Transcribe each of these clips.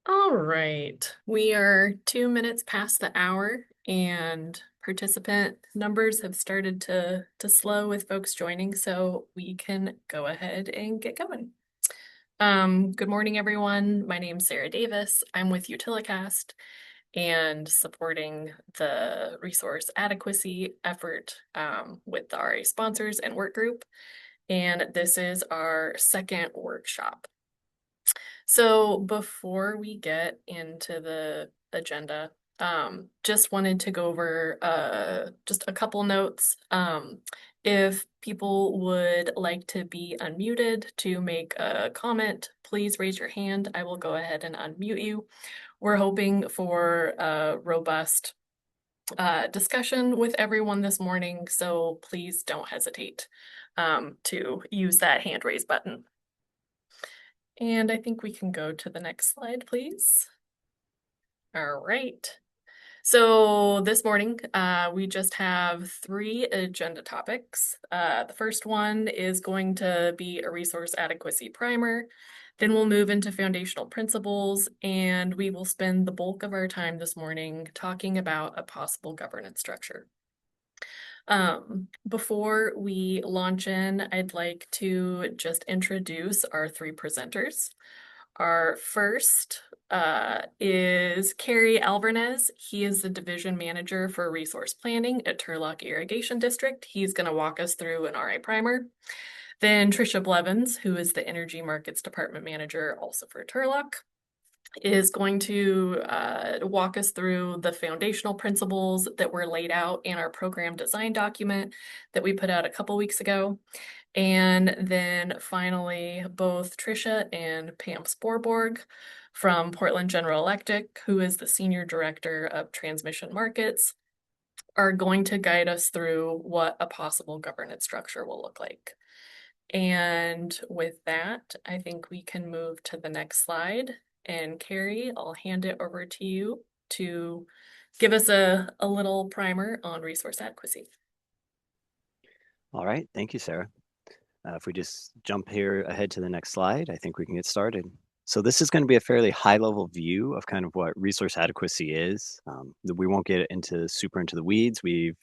All right, we are 2 minutes past the hour and participant numbers have started to slow with folks joining, so we can go ahead and get going. Good morning, everyone. My name's Sarah Davis. I'm with Utilicast and supporting the resource adequacy effort with the RA sponsors and work group. And this is our second workshop. So before we get into the agenda, just wanted to go over just a couple notes. If people would like to be unmuted to make a comment, please raise your hand. I will go ahead and unmute you. We're hoping for a robust discussion with everyone this morning, so please don't hesitate to use that hand raise button. And I think we can go to the next slide, please. All right. So this morning, we just have three agenda topics. The first one is going to be a resource adequacy primer. Then we'll move into foundational principles, and we will spend the bulk of our time this morning talking about a possible governance structure. Before we launch in, I'd like to just introduce our three presenters. Our first is Kerry Alvarez. He is the division manager for resource planning at Turlock Irrigation District. He's going to walk us through an RA primer. Then Trisha Blevins, who is the energy markets department manager also for Turlock, is going to walk us through the foundational principles that were laid out in our program design document that we put out a couple weeks ago. And then finally, both Trisha and Pam Sporborg from Portland General Electric, who is the Senior Director of Transmission Markets, are going to guide us through what a possible governance structure will look like. And with that, I think we can move to the next slide. And Kerry, I'll hand it over to you to give us a little primer on resource adequacy. All right, thank you, Sarah. If we just jump here ahead to the next slide, I think we can get started. So this is going to be a fairly high-level view of kind of what resource adequacy is. We won't get super into the weeds. We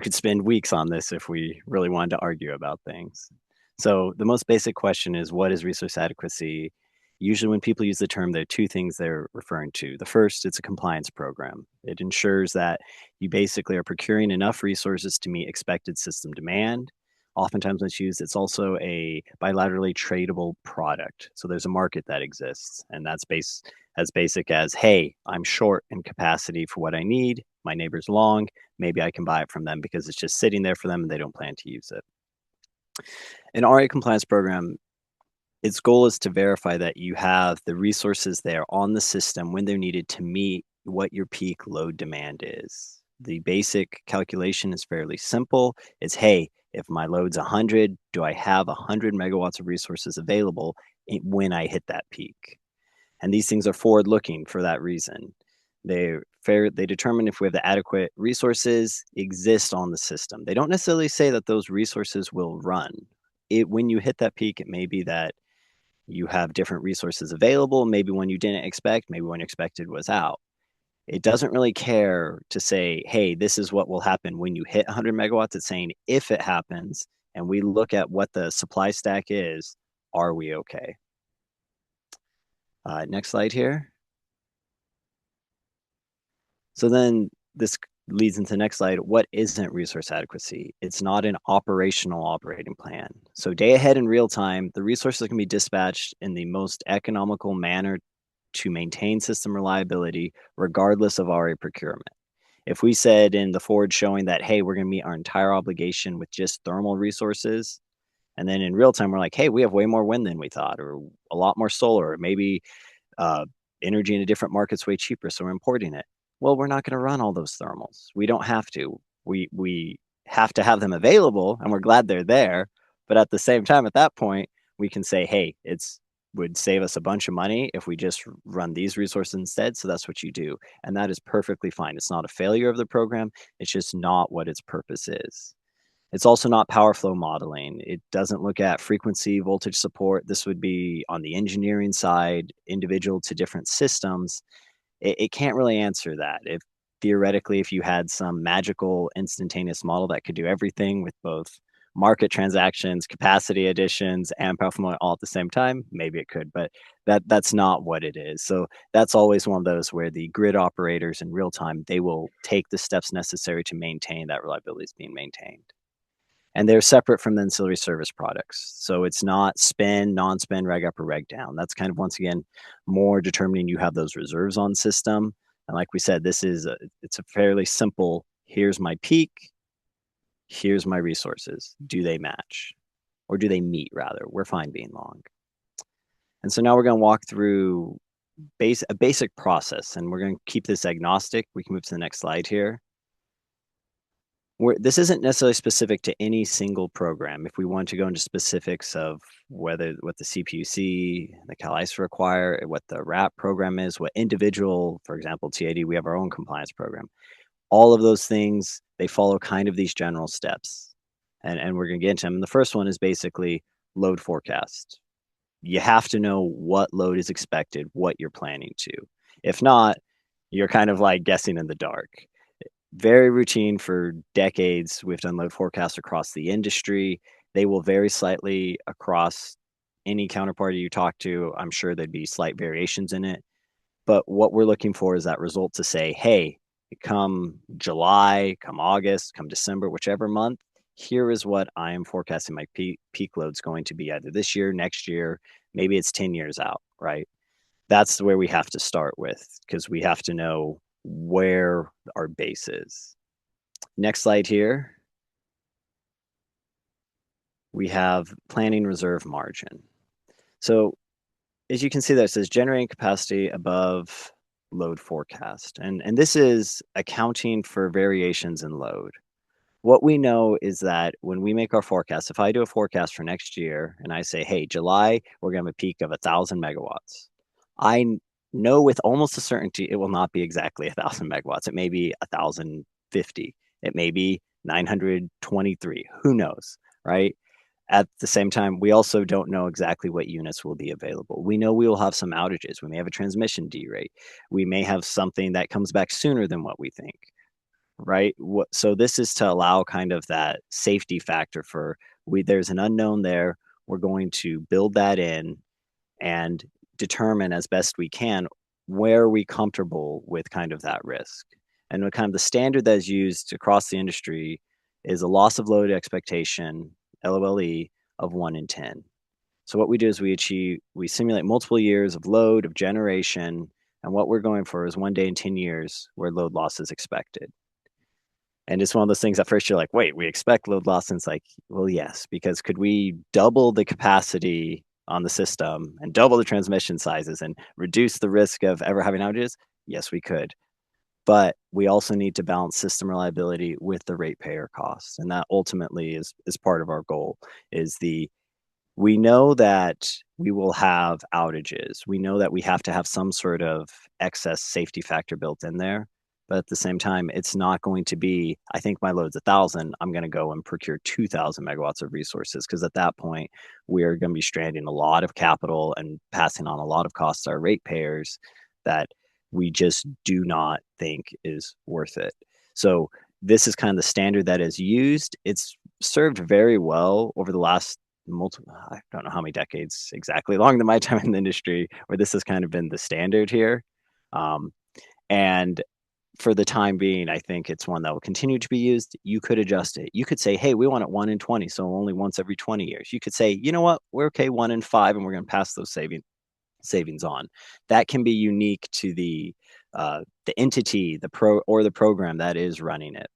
could spend weeks on this if we really wanted to argue about things. So the most basic question is, what is resource adequacy? Usually when people use the term, there are two things they're referring to. The first, it's a compliance program. It ensures that you basically are procuring enough resources to meet expected system demand. Oftentimes when it's used, it's also a bilaterally tradable product. So there's a market that exists, and that's as basic as, hey, I'm short in capacity for what I need. My neighbor's long. Maybe I can buy it from them because it's just sitting there for them and they don't plan to use it. An RA compliance program, its goal is to verify that you have the resources there on the system when they're needed to meet what your peak load demand is. The basic calculation is fairly simple. It's, hey, if my load's 100, do I have 100 megawatts of resources available when I hit that peak? And these things are forward-looking for that reason. They determine if we have the adequate resources exist on the system. They don't necessarily say that those resources will run. When you hit that peak, it may be that you have different resources available, maybe one you didn't expect, maybe one you expected was out. It doesn't really care to say, hey, this is what will happen when you hit 100 megawatts. It's saying if it happens and we look at what the supply stack is, are we okay? Next slide here. So then this leads into the next slide. What isn't resource adequacy? It's not an operational operating plan. So day ahead in real time, the resources can be dispatched in the most economical manner to maintain system reliability, regardless of RA procurement. If we said in the forward showing that, hey, we're going to meet our entire obligation with just thermal resources, and then in real time, we're like, hey, we have way more wind than we thought, or a lot more solar, or maybe energy in a different market's way cheaper, so we're importing it. Well, we're not going to run all those thermals. We don't have to. We have to have them available, and we're glad they're there. But at the same time, at that point, we can say, hey, it's would save us a bunch of money if we just run these resources instead. So that's what you do. And that is perfectly fine. It's not a failure of the program. It's just not what its purpose is. It's also not power flow modeling. It doesn't look at frequency, voltage support. This would be on the engineering side, individual to different systems. It can't really answer that. If theoretically, if you had some magical instantaneous model that could do everything with both market transactions, capacity additions, and power flow all at the same time, maybe it could, but that's not what it is. So that's always one of those where the grid operators in real time, they will take the steps necessary to maintain that reliability is being maintained, and they're separate from the ancillary service products. So it's not spin, non-spin, reg up or reg down. That's kind of, once again, more determining you have those reserves on system. And like we said, it's a fairly simple, here's my peak, here's my resources. Do they match? Or do they meet, rather? We're fine being long. And so now we're going to walk through a basic process, and we're going to keep this agnostic. We can move to the next slide here. This isn't necessarily specific to any single program. If we want to go into specifics of what the CPUC, the CAISO require, what the RAP program is, what individual, for example, TID, we have our own compliance program. All of those things, they follow kind of these general steps. And we're going to get into them. And the first one is basically load forecast. You have to know what load is expected, what you're planning to. If not, you're kind of like guessing in the dark. Very routine for decades. We've done load forecasts across the industry. They will vary slightly across any counterparty you talk to. I'm sure there'd be slight variations in it. But what we're looking for is that result to say, hey, come July, come August, come December, whichever month, here is what I am forecasting my peak load's going to be either this year, next year, maybe it's 10 years out, right? That's where we have to start with, because we have to know where our base is. Next slide here. We have planning reserve margin. So as you can see there, it says generating capacity above load forecast. And this is accounting for variations in load. What we know is that when we make our forecast, if I do a forecast for next year and I say, hey, July, we're going to have a peak of 1,000 megawatts, I know with almost a certainty it will not be exactly 1,000 megawatts. It may be 1,050. It may be 923. Who knows, right? At the same time, we also don't know exactly what units will be available. We know we will have some outages. We may have a transmission derate. We may have something that comes back sooner than what we think, right? So this is to allow kind of that safety factor for there's an unknown there. We're going to build that in and determine as best we can where are we comfortable with kind of that risk. And kind of the standard that is used across the industry is a loss of load expectation, LOLE, of 1 in 10. So what we do is we simulate multiple years of load, of generation, and what we're going for is 1 day in 10 years where load loss is expected. And it's one of those things at first you're like, wait, we expect load loss. And it's like, well, yes, because could we double the capacity on the system and double the transmission sizes and reduce the risk of ever having outages? Yes, we could. But we also need to balance system reliability with the ratepayer costs. And that ultimately is part of our goal. We know that we will have outages. We know that we have to have some sort of excess safety factor built in there. But at the same time, it's not going to be, I think my load's 1,000, I'm going to go and procure 2,000 megawatts of resources, because at that point, we're going to be stranding a lot of capital and passing on a lot of costs to our ratepayers that we just do not think is worth it. So this is kind of the standard that is used. It's served very well over the last I don't know how many decades exactly, longer than my time in the industry, where this has kind of been the standard here. And for the time being, I think it's one that will continue to be used. You could adjust it. You could say, hey, we want it 1 in 20, so only once every 20 years. You could say, you know what, we're okay 1 in 5, and we're going to pass those savings on. That can be unique to the entity, the program that is running it.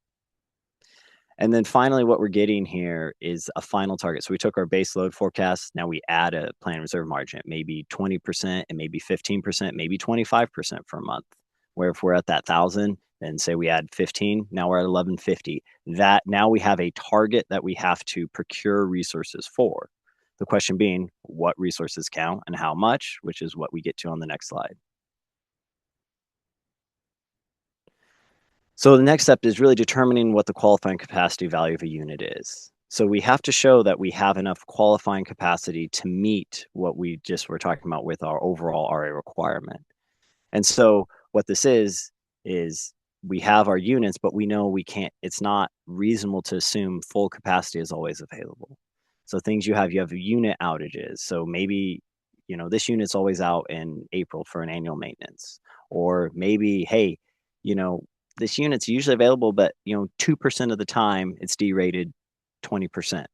And then finally, what we're getting here is a final target. So we took our base load forecast. Now we add a plan reserve margin, maybe 20%, and maybe 15%, maybe 25% for a month. Where if we're at that 1,000, then say we add 15, now we're at 1,150. That now we have a target that we have to procure resources for. The question being, what resources count and how much, which is what we get to on the next slide. So the next step is really determining what the qualifying capacity value of a unit is. So we have to show that we have enough qualifying capacity to meet what we just were talking about with our overall RA requirement. And so what this is we have our units, but we know we can't, it's not reasonable to assume full capacity is always available. So things you have unit outages. So maybe, this unit's always out in April for an annual maintenance. Or maybe, hey, you know, this unit's usually available, but 2% of the time it's derated 20%.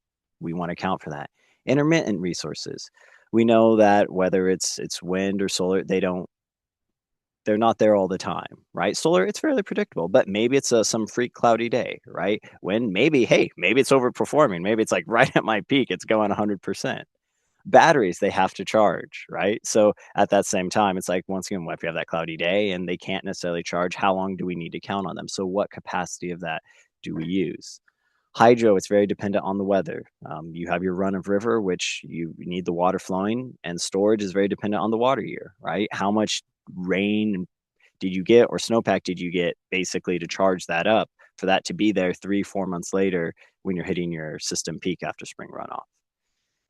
We want to account for that. Intermittent resources. We know that whether it's wind or solar, they're not there all the time, right? Solar, it's fairly predictable, but maybe it's some freak cloudy day, right? When maybe, hey, maybe it's overperforming. Maybe it's like right at my peak, it's going 100%. Batteries, they have to charge, right? So at that same time, it's like, once again, what if you have that cloudy day and they can't necessarily charge? How long do we need to count on them? So what capacity of that do we use? Hydro, it's very dependent on the weather. You have your run of river, which you need the water flowing, and storage is very dependent on the water year, right? How much rain did you get or snowpack did you get basically to charge that up for that to be there 3-4 months later when you're hitting your system peak after spring runoff?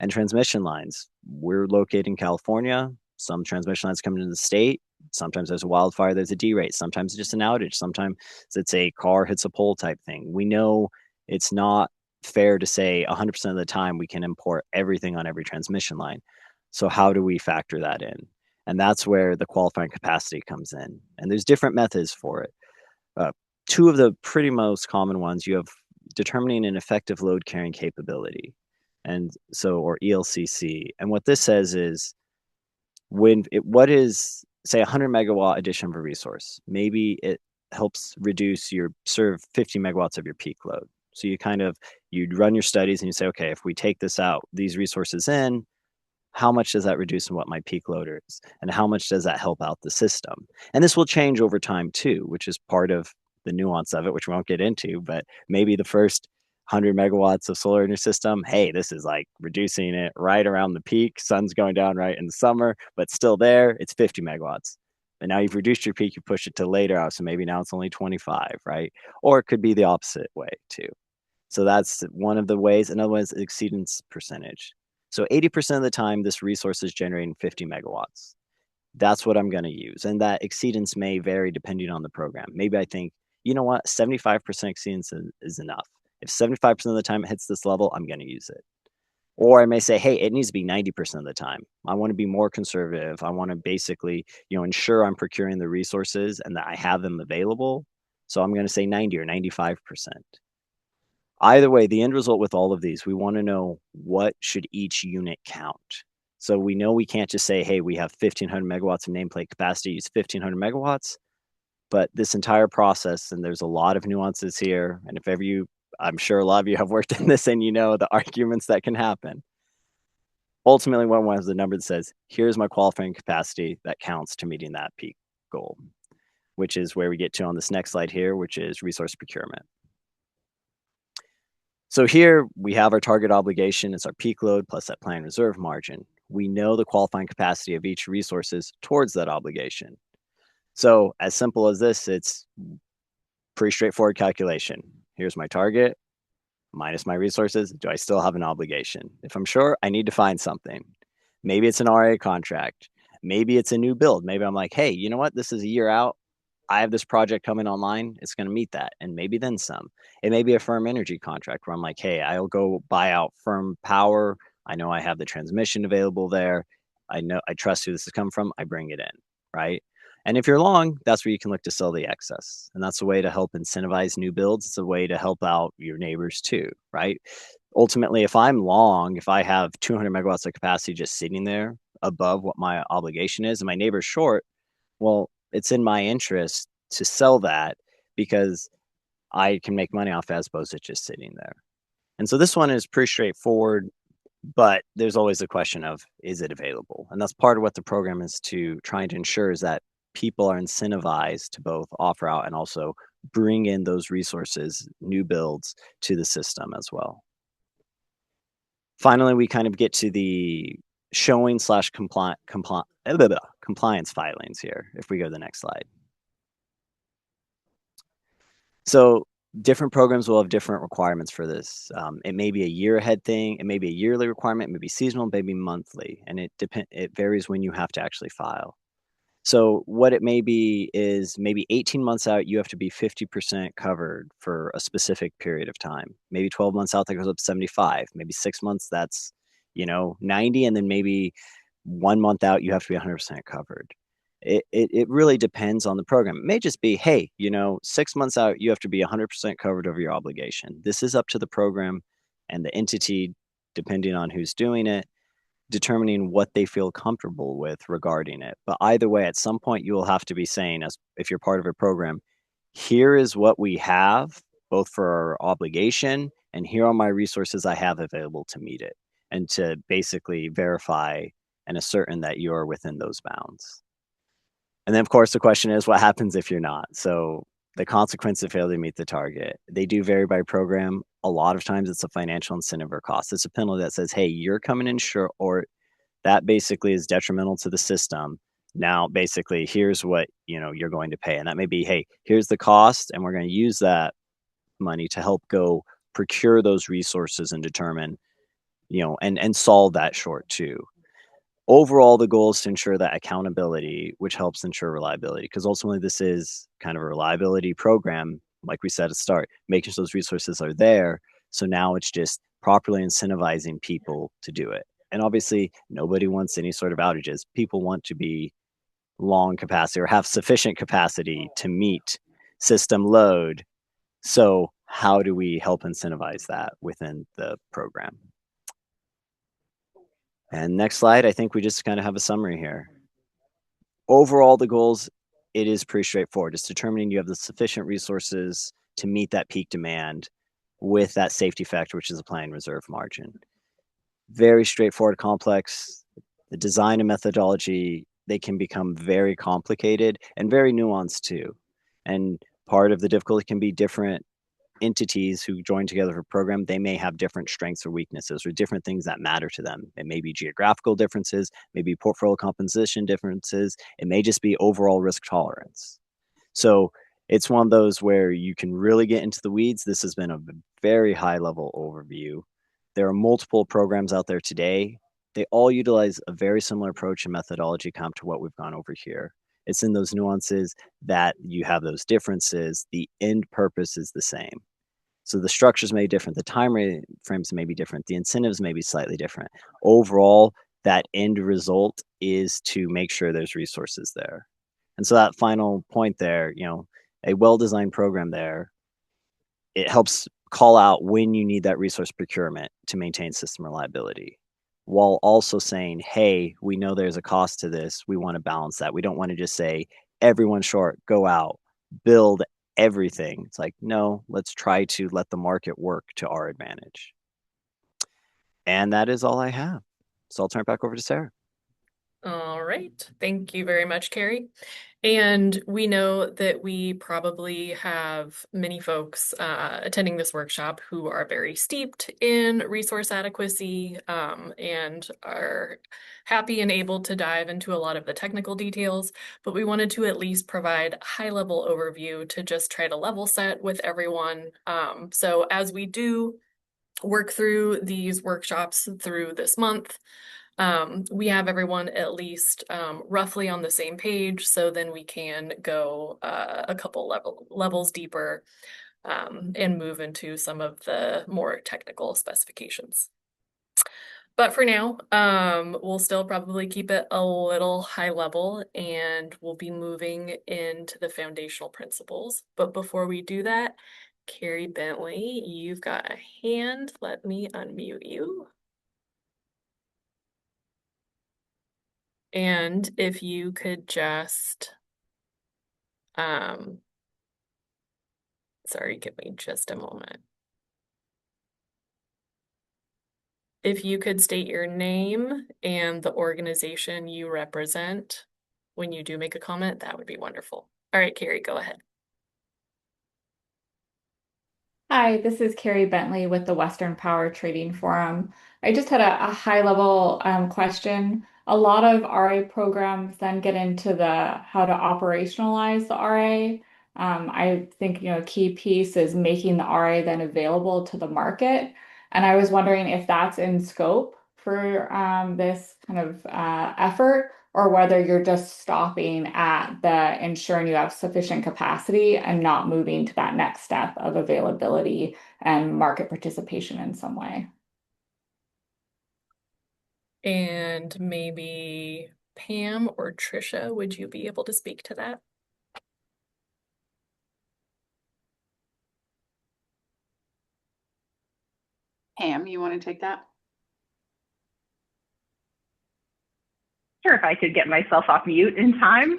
And transmission lines, we're located in California. Some transmission lines come into the state. Sometimes there's a wildfire, there's a derate. Sometimes it's just an outage. Sometimes it's a car hits a pole type thing. We know it's not fair to say 100% of the time we can import everything on every transmission line. So how do we factor that in? And that's where the qualifying capacity comes in. And there's different methods for it. Uh, Two of the pretty most common ones, you have determining an effective load carrying capability. And so, or ELCC. And what this says is what is, say, 100 megawatt addition of a resource, maybe it helps reduce your serve 50 megawatts of your peak load. So you'd run your studies and you say, okay, if we take this out, these resources in, how much does that reduce and what my peak load is? And how much does that help out the system? And this will change over time too, which is part of the nuance of it, which we won't get into, but maybe the first 100 megawatts of solar in your system, hey, this is like reducing it right around the peak. Sun's going down right in the summer, but still there, it's 50 megawatts. And now you've reduced your peak, you push it to later out. So maybe now it's only 25, right? Or it could be the opposite way too. So that's one of the ways. Another one is exceedance percentage. So 80% of the time, this resource is generating 50 megawatts. That's what I'm going to use. And that exceedance may vary depending on the program. Maybe I think, 75% exceedance is enough. If 75% of the time it hits this level, I'm going to use it. Or I may say, hey, it needs to be 90% of the time. I want to be more conservative. I want to basically, ensure I'm procuring the resources and that I have them available. So I'm going to say 90 or 95%. Either way, the end result with all of these, we want to know what should each unit count. So we know we can't just say, hey, we have 1,500 megawatts of nameplate capacity, use 1,500 megawatts. But this entire process, and there's a lot of nuances here. And if ever I'm sure a lot of you have worked in this and you know the arguments that can happen. Ultimately, one has the number that says, here's my qualifying capacity that counts to meeting that peak goal, which is where we get to on this next slide here, which is resource procurement. So here we have our target obligation. It's our peak load plus that planned reserve margin. We know the qualifying capacity of each resources towards that obligation. So as simple as this, it's pretty straightforward calculation. Here's my target minus my resources. Do I still have an obligation? If I'm sure, I need to find something. Maybe it's an RA contract. Maybe it's a new build. Maybe I'm like, hey, you know what? This is a year out. I have this project coming online. It's going to meet that. And maybe then some. It may be a firm energy contract where I'm like, hey, I'll go buy out firm power. I know I have the transmission available there. I know I trust who this has come from. I bring it in. Right. And if you're long, that's where you can look to sell the excess. And that's a way to help incentivize new builds. It's a way to help out your neighbors too. Right. Ultimately, if I'm long, if I have 200 megawatts of capacity just sitting there above what my obligation is and my neighbor's short, well, it's in my interest to sell that because I can make money off it as opposed to just sitting there. And so this one is pretty straightforward, but there's always the question of, is it available? And that's part of what the program is to trying to ensure is that people are incentivized to both offer out and also bring in those resources, new builds to the system as well. Finally, we kind of get to the showing slash compliance filings here. If we go to the next slide. So different programs will have different requirements for this. It may be a year ahead thing, it may be a yearly requirement, it may be seasonal, maybe monthly, and it varies when you have to actually file. So what it may be is maybe 18 months out, you have to be 50% covered for a specific period of time. Maybe 12 months out, that goes up to 75. Maybe 6 months, that's, 90. And then maybe 1 month out, you have to be 100% covered. It really depends on the program. It may just be, hey, 6 months out, you have to be 100% covered over your obligation. This is up to the program and the entity, depending on who's doing it, determining what they feel comfortable with regarding it. But either way, at some point, you will have to be saying, as if you're part of a program, here is what we have, both for our obligation, and here are my resources I have available to meet it, and to basically verify and ascertain that you are within those bounds. And then, of course, the question is, what happens if you're not? So the consequence of failure to meet the target, they do vary by program. A lot of times it's a financial incentive or cost. It's a penalty that says, hey, you're coming in short, or that basically is detrimental to the system. Now, basically, here's what you're going to pay, and that may be, hey, here's the cost, and we're going to use that money to help go procure those resources and determine, and solve that short too. Overall, the goal is to ensure that accountability, which helps ensure reliability, because ultimately this is kind of a reliability program, like we said at the start, making sure those resources are there. So now it's just properly incentivizing people to do it. And obviously, nobody wants any sort of outages. People want to be long capacity or have sufficient capacity to meet system load. So how do we help incentivize that within the program? And next slide, I think we just kind of have a summary here. Overall, the goals, it is pretty straightforward. It's determining you have the sufficient resources to meet that peak demand with that safety factor, which is applying reserve margin. Very straightforward, complex. The design and methodology, they can become very complicated and very nuanced too. And part of the difficulty can be different entities who join together for a program. They may have different strengths or weaknesses or different things that matter to them. It may be geographical differences, maybe portfolio composition differences. It may just be overall risk tolerance. So it's one of those where you can really get into the weeds. This has been a very high level overview. There are multiple programs out there today. They all utilize a very similar approach and methodology comp to what we've gone over here. It's in those nuances that you have those differences. The end purpose is the same. So the structures may be different, the time frames may be different, the incentives may be slightly different. Overall, that end result is to make sure there's resources there. And so that final point there, a well-designed program there, it helps call out when you need that resource procurement to maintain system reliability, while also saying, hey, we know there's a cost to this. We want to balance that. We don't want to just say, everyone short, go out, build everything. It's like, no, let's try to let the market work to our advantage. And that is all I have. So I'll turn it back over to Sarah. All right. Thank you very much, Carrie. And we know that we probably have many folks attending this workshop who are very steeped in resource adequacy and are happy and able to dive into a lot of the technical details, but we wanted to at least provide a high-level overview to just try to level set with everyone. So as we do work through these workshops through this month, we have everyone at least roughly on the same page, so then we can go a couple levels deeper and move into some of the more technical specifications. But for now, we'll still probably keep it a little high level and we'll be moving into the foundational principles. But before we do that, Carrie Bentley, you've got a hand. Let me unmute you. And if you could just, sorry, give me just a moment. If you could state your name and the organization you represent when you do make a comment, that would be wonderful. All right, Carrie, go ahead. Hi, this is Carrie Bentley with the Western Power Trading Forum. I just had a high-level question. A lot of RA programs then get into the how to operationalize the RA. I think, a key piece is making the RA then available to the market. And I was wondering if that's in scope for this kind of effort, or whether you're just stopping at the ensuring you have sufficient capacity and not moving to that next step of availability and market participation in some way. And maybe Pam or Trisha, would you be able to speak to that? Pam, you want to take that? Sure, if I could get myself off mute in time.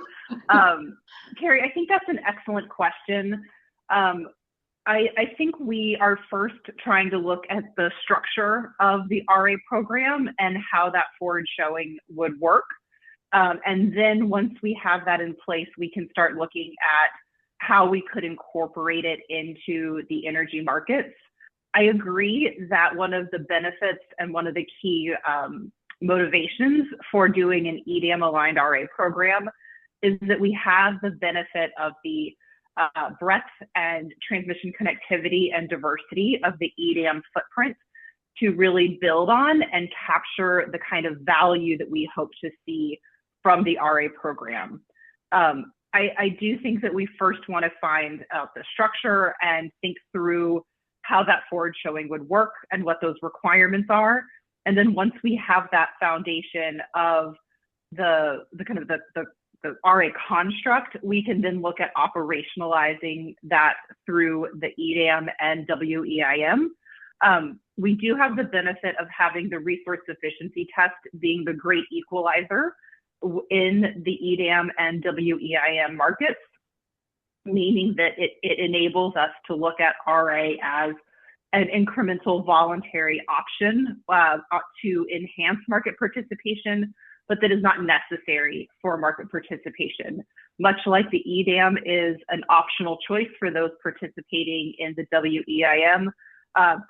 Carrie, I think that's an excellent question. I think we are first trying to look at the structure of the RA program and how that forward showing would work. And then once we have that in place, we can start looking at how we could incorporate it into the energy markets. I agree that one of the benefits and one of the key motivations for doing an EDM aligned RA program is that we have the benefit of the breadth and transmission connectivity and diversity of the EDM footprint to really build on and capture the kind of value that we hope to see from the RA program. I do think that we first want to find out the structure and think through how that forward showing would work and what those requirements are. And then once we have that foundation of the kind of the RA construct, we can then look at operationalizing that through the EDAM and WEIM. We do have the benefit of having the resource efficiency test being the great equalizer in the EDAM and WEIM markets, meaning that it enables us to look at RA as an incremental voluntary option to enhance market participation, but that is not necessary for market participation. Much like the EDAM is an optional choice for those participating in the WEIM,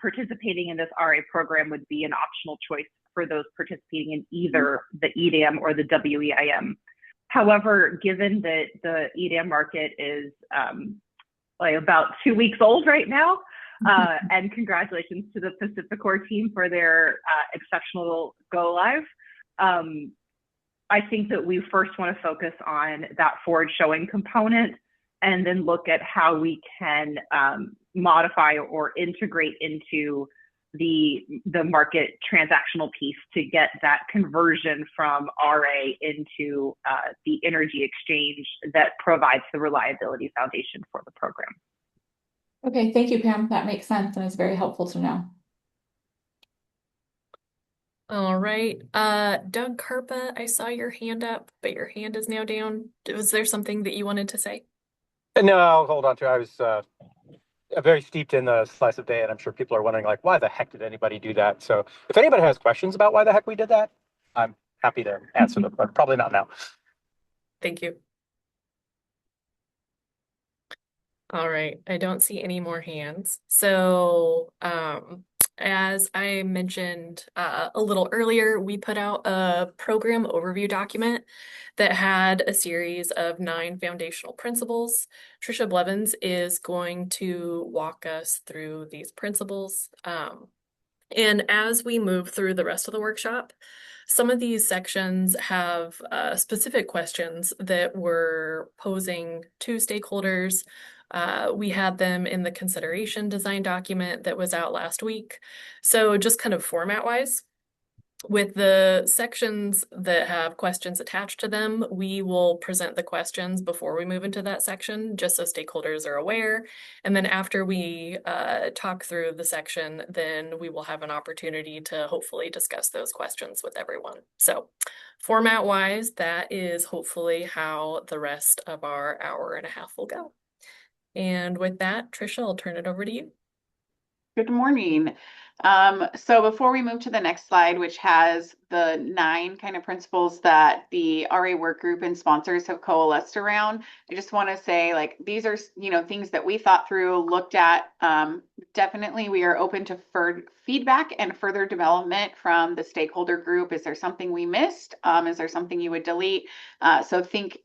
participating in this RA program would be an optional choice for those participating in either the EDAM or the WEIM. However, given that the EDAM market is about 2 weeks old right now, and congratulations to the PacifiCorp team for their exceptional go live. I think that we first want to focus on that forward showing component and then look at how we can modify or integrate into the market transactional piece to get that conversion from RA into the energy exchange that provides the reliability foundation for the program. Okay, thank you, Pam. That makes sense and is very helpful to know. All right. Doug Karpa, I saw your hand up, but your hand is now down. Was there something that you wanted to say? No, I'll hold on to it. I was very steeped in the slice of day, and I'm sure people are wondering, like, why the heck did anybody do that? So if anybody has questions about why the heck we did that, I'm happy to answer them, but probably not now. Thank you. All right, I don't see any more hands. So, as I mentioned a little earlier, we put out a program overview document that had a series of 9 foundational principles. Trisha Blevins is going to walk us through these principles. And as we move through the rest of the workshop, some of these sections have specific questions that we're posing to stakeholders. We had them in the consideration design document that was out last week. So just kind of format-wise, with the sections that have questions attached to them, we will present the questions before we move into that section, just so stakeholders are aware. And then after we talk through the section, then we will have an opportunity to hopefully discuss those questions with everyone. So format-wise, that is hopefully how the rest of our hour and a half will go. And with that, Trisha, I'll turn it over to you. Good morning. So before we move to the next slide, which has the 9 kind of principles that the RA work group and sponsors have coalesced around, I just want to say, like, these are, things that we thought through, looked at. Definitely, we are open to feedback and further development from the stakeholder group. Is there something we missed? Is there something you would delete? So think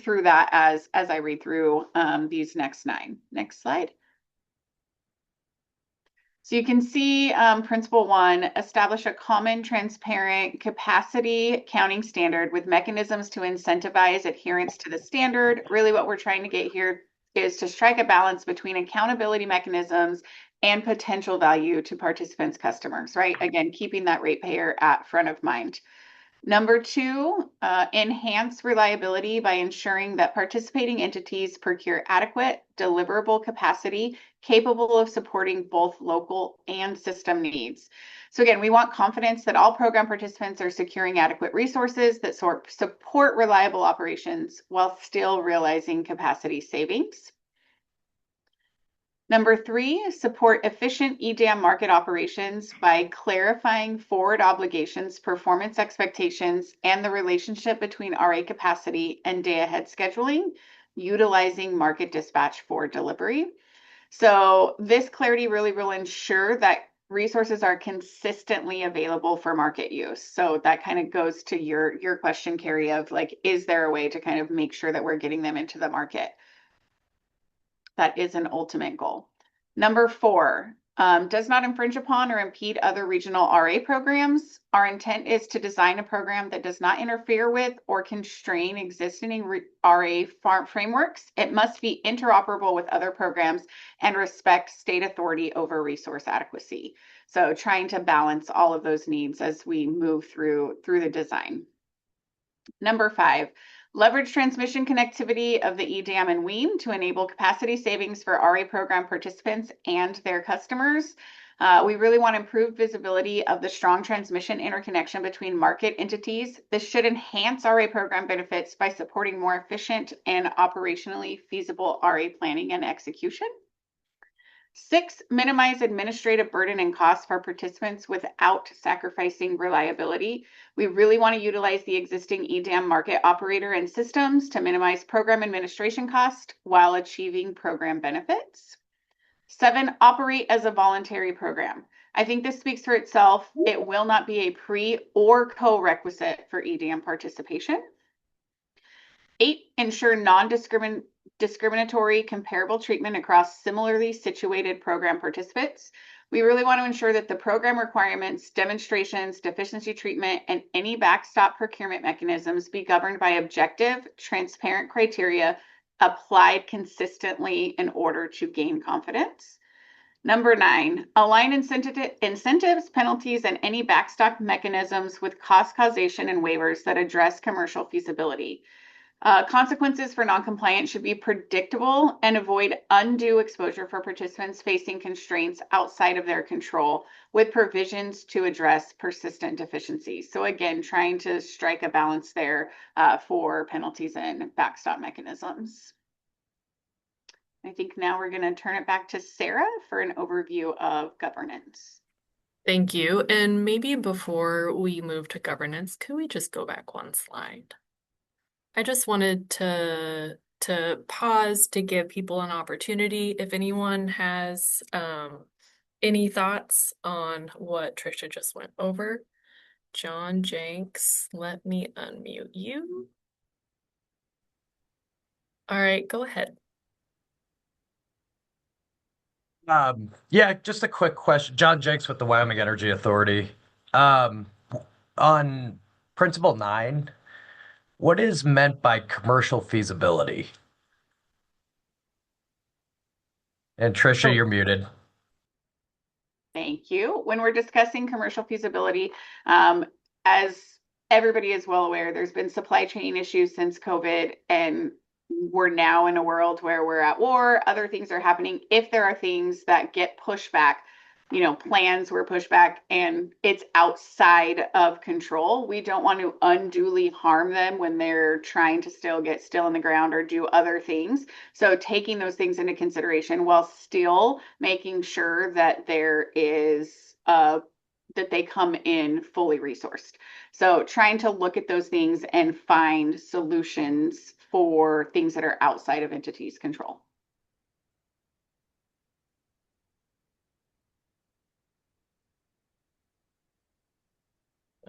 through that as I read through these next 9. Next slide. So you can see principle 1, establish a common, transparent capacity counting standard with mechanisms to incentivize adherence to the standard. Really what we're trying to get here is to strike a balance between accountability mechanisms and potential value to participants' customers, right? Again, keeping that ratepayer at front of mind. Number 2, enhance reliability by ensuring that participating entities procure adequate, deliverable capacity capable of supporting both local and system needs. So again, we want confidence that all program participants are securing adequate resources that support reliable operations while still realizing capacity savings. Number 3, support efficient EDAM market operations by clarifying forward obligations, performance expectations, and the relationship between RA capacity and day-ahead scheduling, utilizing market dispatch for delivery. So this clarity really will ensure that resources are consistently available for market use. So that kind of goes to your question, Carrie, of like, is there a way to kind of make sure that we're getting them into the market? That is an ultimate goal. Number 4, does not infringe upon or impede other regional RA programs. Our intent is to design a program that does not interfere with or constrain existing RA frameworks. It must be interoperable with other programs and respect state authority over resource adequacy. So trying to balance all of those needs as we move through the design. Number 5, leverage transmission connectivity of the EDAM and WEAM to enable capacity savings for RA program participants and their customers. We really want improved visibility of the strong transmission interconnection between market entities. This should enhance RA program benefits by supporting more efficient and operationally feasible RA planning and execution. 6, minimize administrative burden and costs for participants without sacrificing reliability. We really want to utilize the existing EDAM market operator and systems to minimize program administration costs while achieving program benefits. 7, operate as a voluntary program. I think this speaks for itself. It will not be a pre or co-requisite for EDAM participation. 8, ensure non-discriminatory comparable treatment across similarly situated program participants. We really want to ensure that the program requirements, demonstrations, deficiency treatment, and any backstop procurement mechanisms be governed by objective, transparent criteria applied consistently in order to gain confidence. Number 9, align incentives, penalties, and any backstop mechanisms with cost causation and waivers that address commercial feasibility. Consequences for noncompliance should be predictable and avoid undue exposure for participants facing constraints outside of their control, with provisions to address persistent deficiencies. So again, trying to strike a balance there for penalties and backstop mechanisms. I think now we're going to turn it back to Sarah for an overview of governance. Thank you. And maybe before we move to governance, could we just go back one slide? I just wanted to pause to give people an opportunity. If anyone has any thoughts on what Trisha just went over. John Jenks, let me unmute you. All right, go ahead. Yeah, just a quick question. John Jenks with the Wyoming Energy Authority. On Principle 9, what is meant by commercial feasibility? And Trisha, you're muted. Thank you. When we're discussing commercial feasibility, as everybody is well aware, there's been supply chain issues since COVID, and we're now in a world where we're at war, other things are happening. If there are things that get pushed back, plans were pushed back and it's outside of control. We don't want to unduly harm them when they're trying to still get still in the ground or do other things. So taking those things into consideration while still making sure that there is that they come in fully resourced. So trying to look at those things and find solutions for things that are outside of entities' control.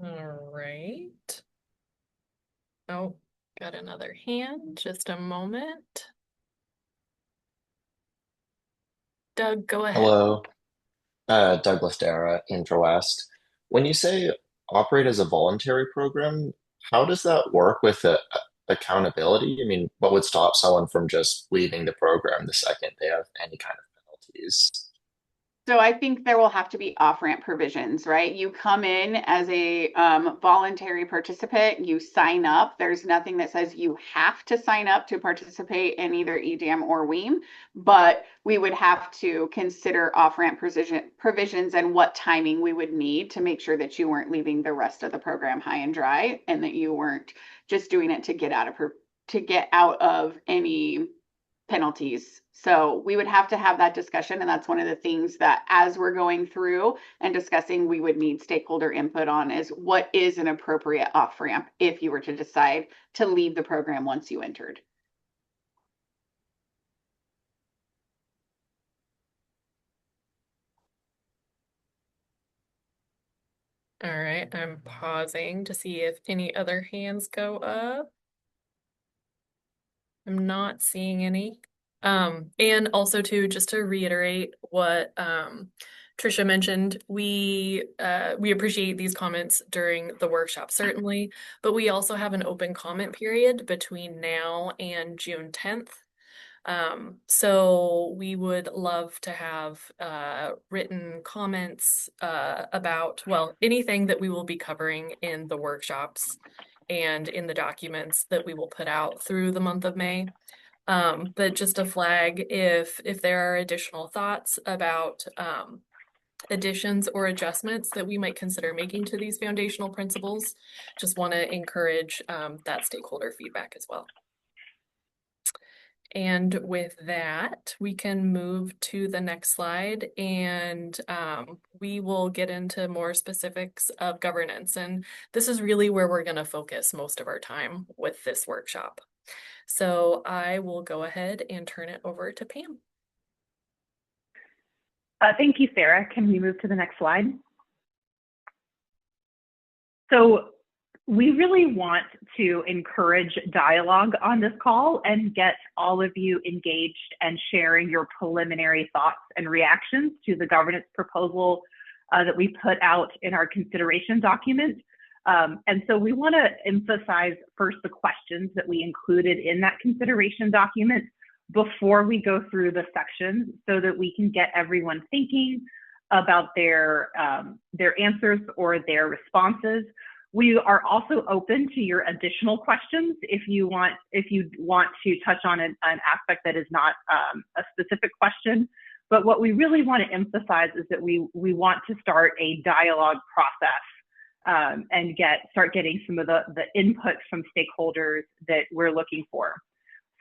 All right. Oh, got another hand. Just a moment. Doug, go ahead. Hello, Douglas Dara, IntraWest. When you say operate as a voluntary program, how does that work with accountability? I mean, what would stop someone from just leaving the program the second they have any kind of penalties? So I think there will have to be off-ramp provisions, right? You come in as a voluntary participant, you sign up. There's nothing that says you have to sign up to participate in either EDAM or WEAM, but we would have to consider off-ramp provisions and what timing we would need to make sure that you weren't leaving the rest of the program high and dry, and that you weren't just doing it to get out of any penalties. So we would have to have that discussion. And that's one of the things that as we're going through and discussing, we would need stakeholder input on is what is an appropriate off-ramp if you were to decide to leave the program once you entered. All right, I'm pausing to see if any other hands go up. I'm not seeing any. And also too, just to reiterate what Trisha mentioned, we appreciate these comments during the workshop, certainly, but we also have an open comment period between now and June 10th. So we would love to have written comments about, well, anything that we will be covering in the workshops and in the documents that we will put out through the month of May. But just a flag if there are additional thoughts about additions or adjustments that we might consider making to these foundational principles, just want to encourage that stakeholder feedback as well. And with that, we can move to the next slide and we will get into more specifics of governance. And this is really where we're going to focus most of our time with this workshop. So I will go ahead and turn it over to Pam. Thank you, Sarah. Can we move to the next slide? So we really want to encourage dialogue on this call and get all of you engaged and sharing your preliminary thoughts and reactions to the governance proposal that we put out in our consideration document. And so we want to emphasize first the questions that we included in that consideration document before we go through the sections so that we can get everyone thinking about their answers or their responses. We are also open to your additional questions if you want to touch on an aspect that is not a specific question. But what we really want to emphasize is that we want to start a dialogue process and start getting some of the input from stakeholders that we're looking for.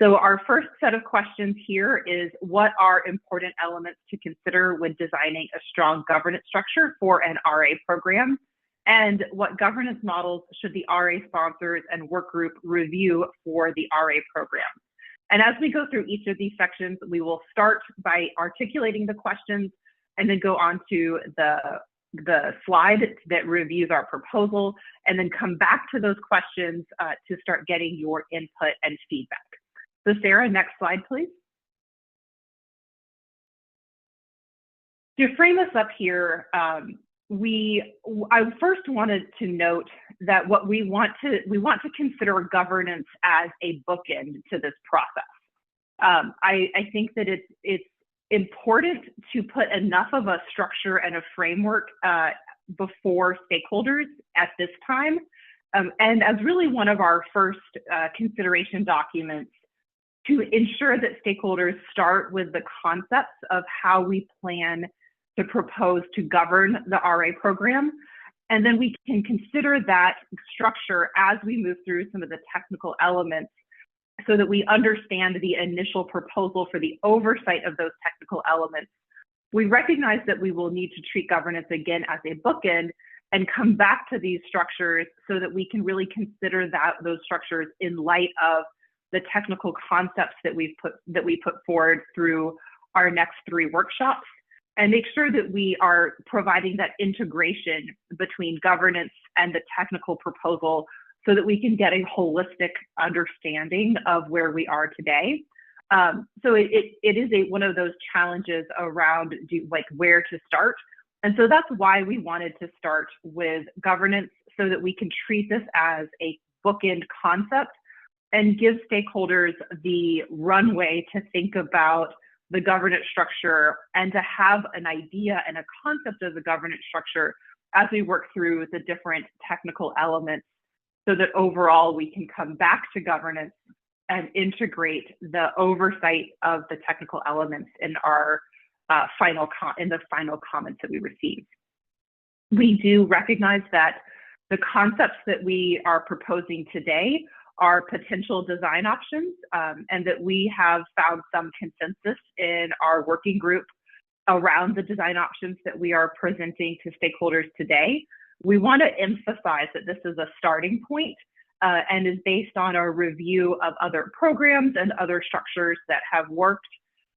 So our first set of questions here is, what are important elements to consider when designing a strong governance structure for an RA program? And what governance models should the RA sponsors and work group review for the RA program? And as we go through each of these sections, we will start by articulating the questions and then go on to the slide that reviews our proposal, and then come back to those questions to start getting your input and feedback. So Sarah, next slide, please. To frame us up here, I first wanted to note that what we want to consider governance as a bookend to this process. I think that it's important to put enough of a structure and a framework before stakeholders at this time, and as really one of our first consideration documents, to ensure that stakeholders start with the concepts of how we plan to propose to govern the RA program. And then we can consider that structure as we move through some of the technical elements so that we understand the initial proposal for the oversight of those technical elements. We recognize that we will need to treat governance again as a bookend and come back to these structures so that we can really consider those structures in light of the technical concepts that we put forward through our next 3 workshops, and make sure that we are providing that integration between governance and the technical proposal so that we can get a holistic understanding of where we are today. So it is one of those challenges around where to start. And so that's why we wanted to start with governance, so that we can treat this as a bookend concept and give stakeholders the runway to think about the governance structure and to have an idea and a concept of the governance structure as we work through the different technical elements, so that overall we can come back to governance and integrate the oversight of the technical elements in our final comments that we receive. We do recognize that the concepts that we are proposing today are potential design options, and that we have found some consensus in our working group around the design options that we are presenting to stakeholders today. We want to emphasize that this is a starting point and is based on our review of other programs and other structures that have worked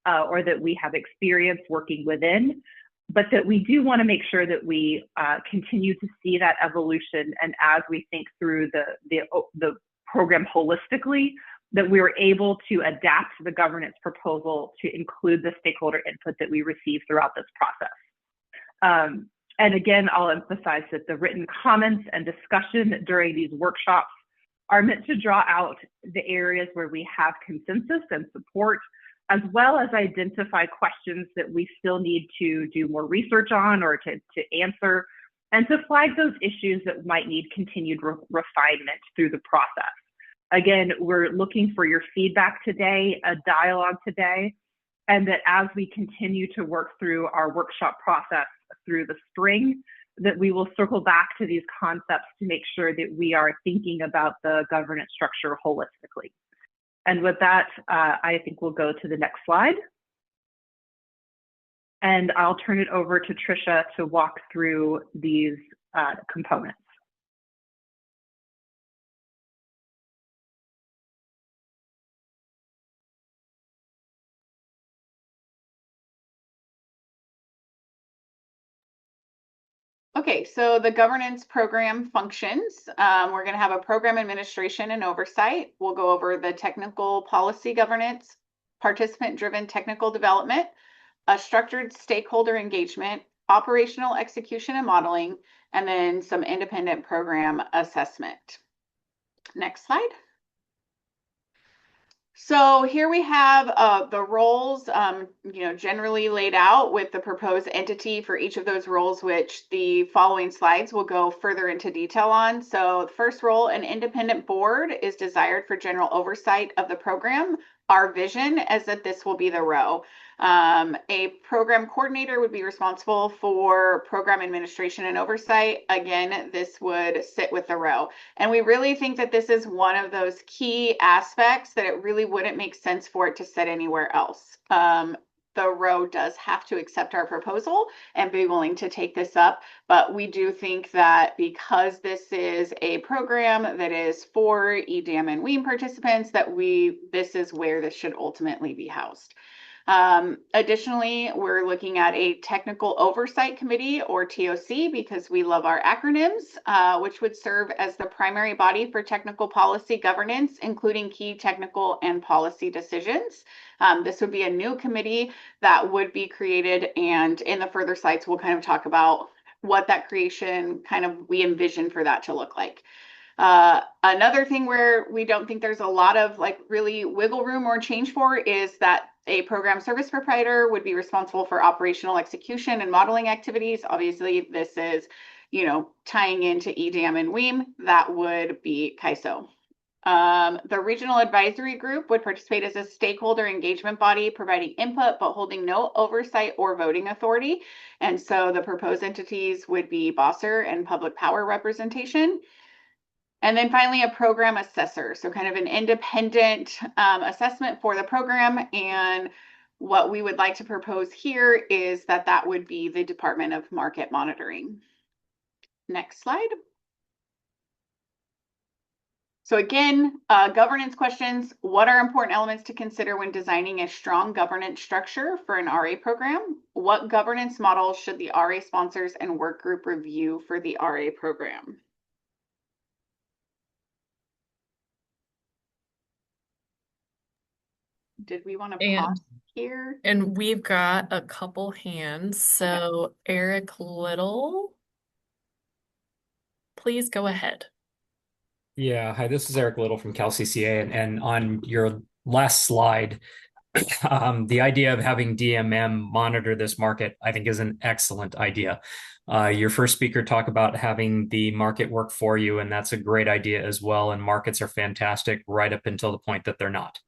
or that we have experience working within, but that we do want to make sure that we continue to see that evolution, and as we think through the program holistically, that we were able to adapt the governance proposal to include the stakeholder input that we receive throughout this process. And again, I'll emphasize that the written comments and discussion during these workshops are meant to draw out the areas where we have consensus and support, as well as identify questions that we still need to do more research on or to answer, and to flag those issues that might need continued refinement through the process. Again, we're looking for your feedback today, a dialogue today, and that as we continue to work through our workshop process through the spring, that we will circle back to these concepts to make sure that we are thinking about the governance structure holistically. And with that, I think we'll go to the next slide. And I'll turn it over to Tricia to walk through these components. Okay, so the governance program functions. We're going to have a program administration and oversight. We'll go over the technical policy governance, participant-driven technical development, a structured stakeholder engagement, operational execution and modeling, and then some independent program assessment. Next slide. So here we have the roles, generally laid out with the proposed entity for each of those roles, which the following slides will go further into detail on. So the first role, an independent board, is desired for general oversight of the program. Our vision is that this will be the row. A program coordinator would be responsible for program administration and oversight. Again, this would sit with the row. And we really think that this is one of those key aspects that it really wouldn't make sense for it to sit anywhere else. The row does have to accept our proposal and be willing to take this up. But we do think that because this is a program that is for EDAM and WEAM participants, that this is where this should ultimately be housed. Additionally, we're looking at a technical oversight committee, or TOC, because we love our acronyms, which would serve as the primary body for technical policy governance, including key technical and policy decisions. This would be a new committee that would be created, and in the further slides, we'll kind of talk about what that creation we envision for that to look like. Another thing where we don't think there's a lot of really wiggle room or change for is that a program service proprietor would be responsible for operational execution and modeling activities. Obviously, this is, tying into EDAM and WEAM. That would be CAISO. The regional advisory group would participate as a stakeholder engagement body, providing input but holding no oversight or voting authority. And so the proposed entities would be BOSSR and public power representation. And then finally, a program assessor. So kind of an independent assessment for the program. And what we would like to propose here is that that would be the Department of Market Monitoring. Next slide. So again, governance questions. What are important elements to consider when designing a strong governance structure for an RA program? What governance model should the RA sponsors and work group review for the RA program? Did we want to pause here? And we've got a couple hands. So Eric Little, please go ahead. Yeah, hi, this is Eric Little from CalCCA, and on your last slide, the idea of having DMM monitor this market, I think, is an excellent idea. Your first speaker talked about having the market work for you, and that's a great idea as well. And markets are fantastic right up until the point that they're not.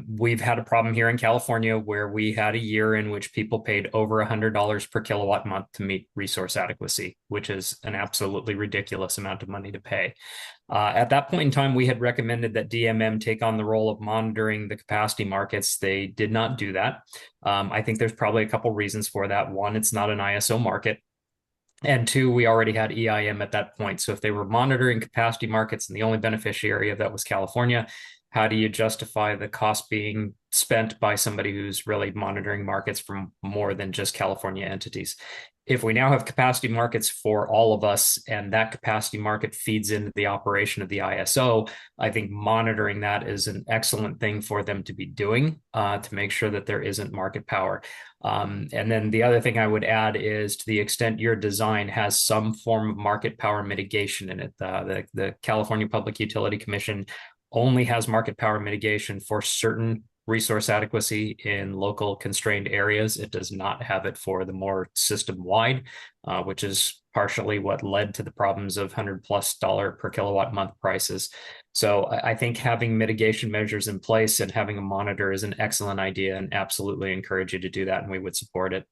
We've had a problem here in California where we had a year in which people paid over $100 per kilowatt month to meet resource adequacy, which is an absolutely ridiculous amount of money to pay. At that point in time, we had recommended that DMM take on the role of monitoring the capacity markets. They did not do that. I think there's probably a couple reasons for that. One, it's not an ISO market. And two, we already had EIM at that point. So if they were monitoring capacity markets and the only beneficiary of that was California, how do you justify the cost being spent by somebody who's really monitoring markets from more than just California entities? If we now have capacity markets for all of us and that capacity market feeds into the operation of the ISO, I think monitoring that is an excellent thing for them to be doing to make sure that there isn't market power. And then the other thing I would add is, to the extent your design has some form of market power mitigation in it, the California Public Utility Commission only has market power mitigation for certain resource adequacy in local constrained areas. It does not have it for the more system-wide, which is partially what led to the problems of $100+ per kilowatt month prices. So I think having mitigation measures in place and having a monitor is an excellent idea, and absolutely encourage you to do that, and we would support it.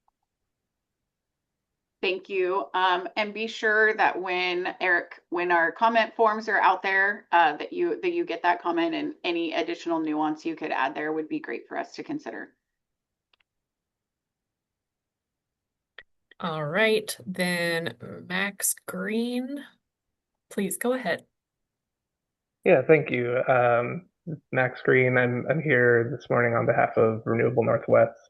Thank you. And be sure that when our comment forms are out there, that you get that comment, and any additional nuance you could add there would be great for us to consider. All right, then Max Green, please go ahead. Yeah, thank you. Max Green. I'm here this morning on behalf of Renewable Northwest.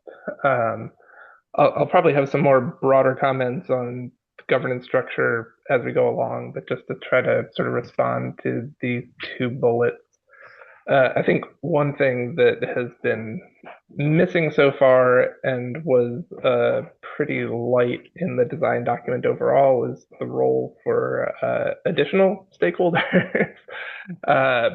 I'll probably have some more broader comments on governance structure as we go along, but just to try to sort of respond to these two bullets. I think one thing that has been missing so far and was pretty light in the design document overall is the role for additional stakeholders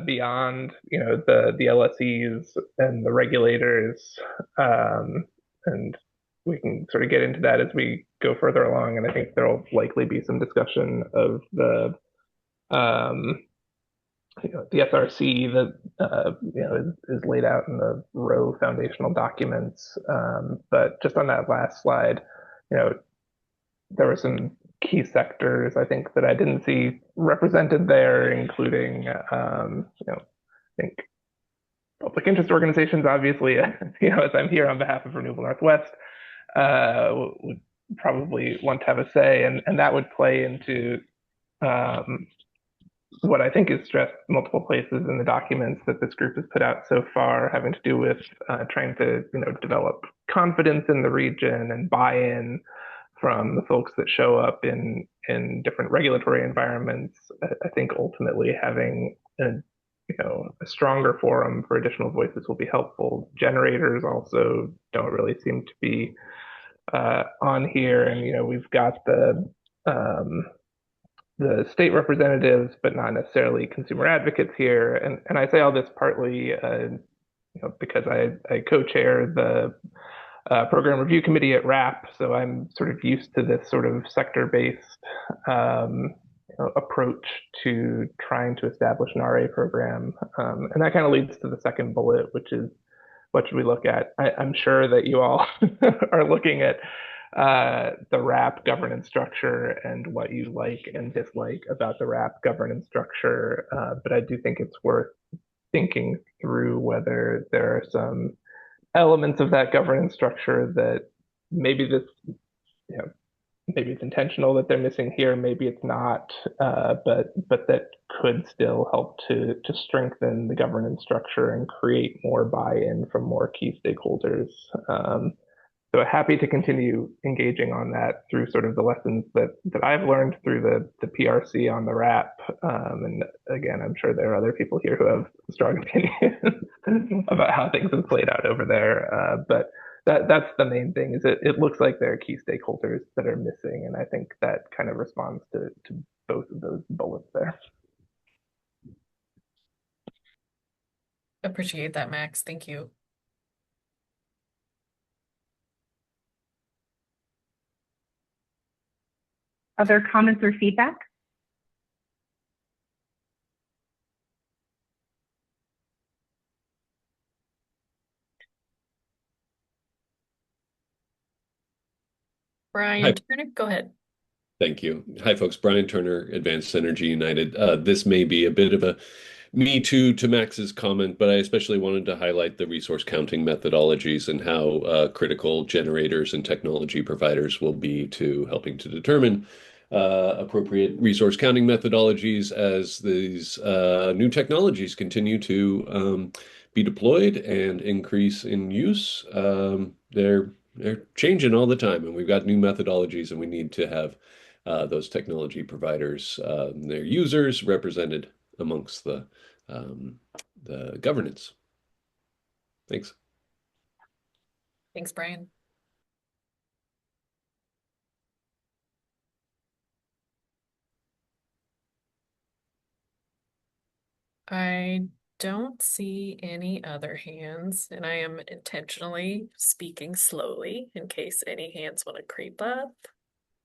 beyond, the LSEs and the regulators, and we can sort of get into that as we go further along. And I think there'll likely be some discussion of the SRC that is laid out in the Roe foundational documents. But just on that last slide, there were some key sectors I think that I didn't see represented there, including I think public interest organizations, obviously, as I'm here on behalf of Renewable Northwest, would probably want to have a say, and that would play into what I think is stressed multiple places in the documents that this group has put out so far, having to do with trying to develop confidence in the region and buy-in from the folks that show up in different regulatory environments. I think ultimately having a stronger forum for additional voices will be helpful. Generators also don't really seem to be on here, and we've got the state representatives, but not necessarily consumer advocates here. And I say all this partly because I co-chair the program review committee at RAP, so I'm sort of used to this sort of sector-based approach to trying to establish an RA program. And that kind of leads to the second bullet, which is what should we look at? I'm sure that you all are looking at the RAP governance structure and what you like and dislike about the RAP governance structure. But I do think it's worth thinking through whether there are some elements of that governance structure that maybe this, you know, maybe it's intentional that they're missing here, maybe it's not, but that could still help to strengthen the governance structure and create more buy-in from more key stakeholders. So happy to continue engaging on that through sort of the lessons that I've learned through the PRC on the RAP. And again, I'm sure there are other people here who have strong opinions about how things have played out over there. But that's the main thing, is it looks like there are key stakeholders that are missing. And I think that kind of responds to both of those bullets there. Appreciate that, Max. Thank you. Other comments or feedback? Brian Hi. Turner, go ahead. Thank you. Hi, folks. Brian Turner, Advanced Energy United. This may be a bit of a me too to Max's comment, but I especially wanted to highlight the resource counting methodologies and how critical generators and technology providers will be to helping to determine appropriate resource counting methodologies as these new technologies continue to be deployed and increase in use. They're changing all the time, and we've got new methodologies, and we need to have those technology providers, their users represented amongst the governance. Thanks. Thanks, Brian. I don't see any other hands, and I am intentionally speaking slowly in case any hands want to creep up.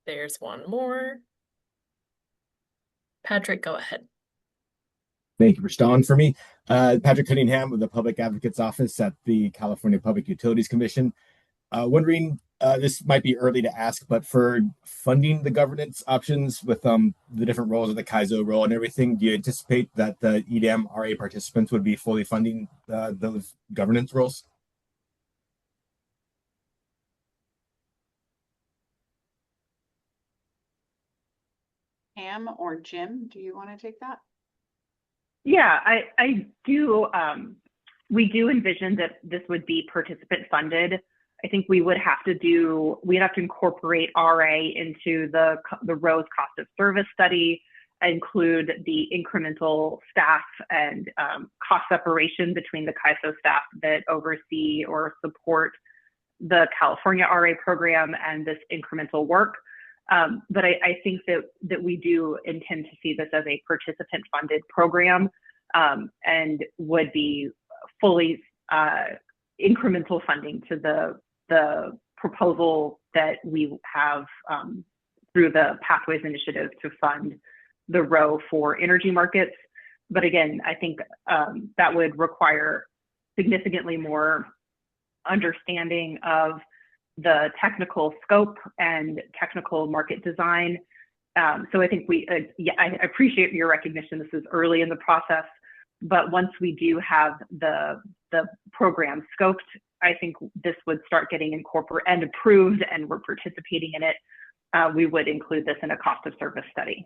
There's one more. Patrick, go ahead. Thank you for stalling for me. Patrick Cunningham with the Public Advocate's Office at the California Public Utilities Commission. Wondering, this might be early to ask, but for funding the governance options with the different roles of the CAISO role and everything, do you anticipate that the EDAM RA participants would be fully funding those governance roles? Pam or Jim, do you want to take that? Yeah, I do. We do envision that this would be participant funded. I think we'd have to incorporate RA into the ROSE cost of service study, include the incremental staff and cost separation between the CAISO staff that oversee or support the California RA program and this incremental work. But I think that we do intend to see this as a participant funded program, and would be fully incremental funding to the proposal that we have through the Pathways Initiative to fund the RO for energy markets. But again, I think that would require significantly more understanding of the technical scope and technical market design. So I think I appreciate your recognition. This is early in the process, but once we do have the program scoped, I think this would start getting incorporated and approved, and we're participating in it. We would include this in a cost of service study.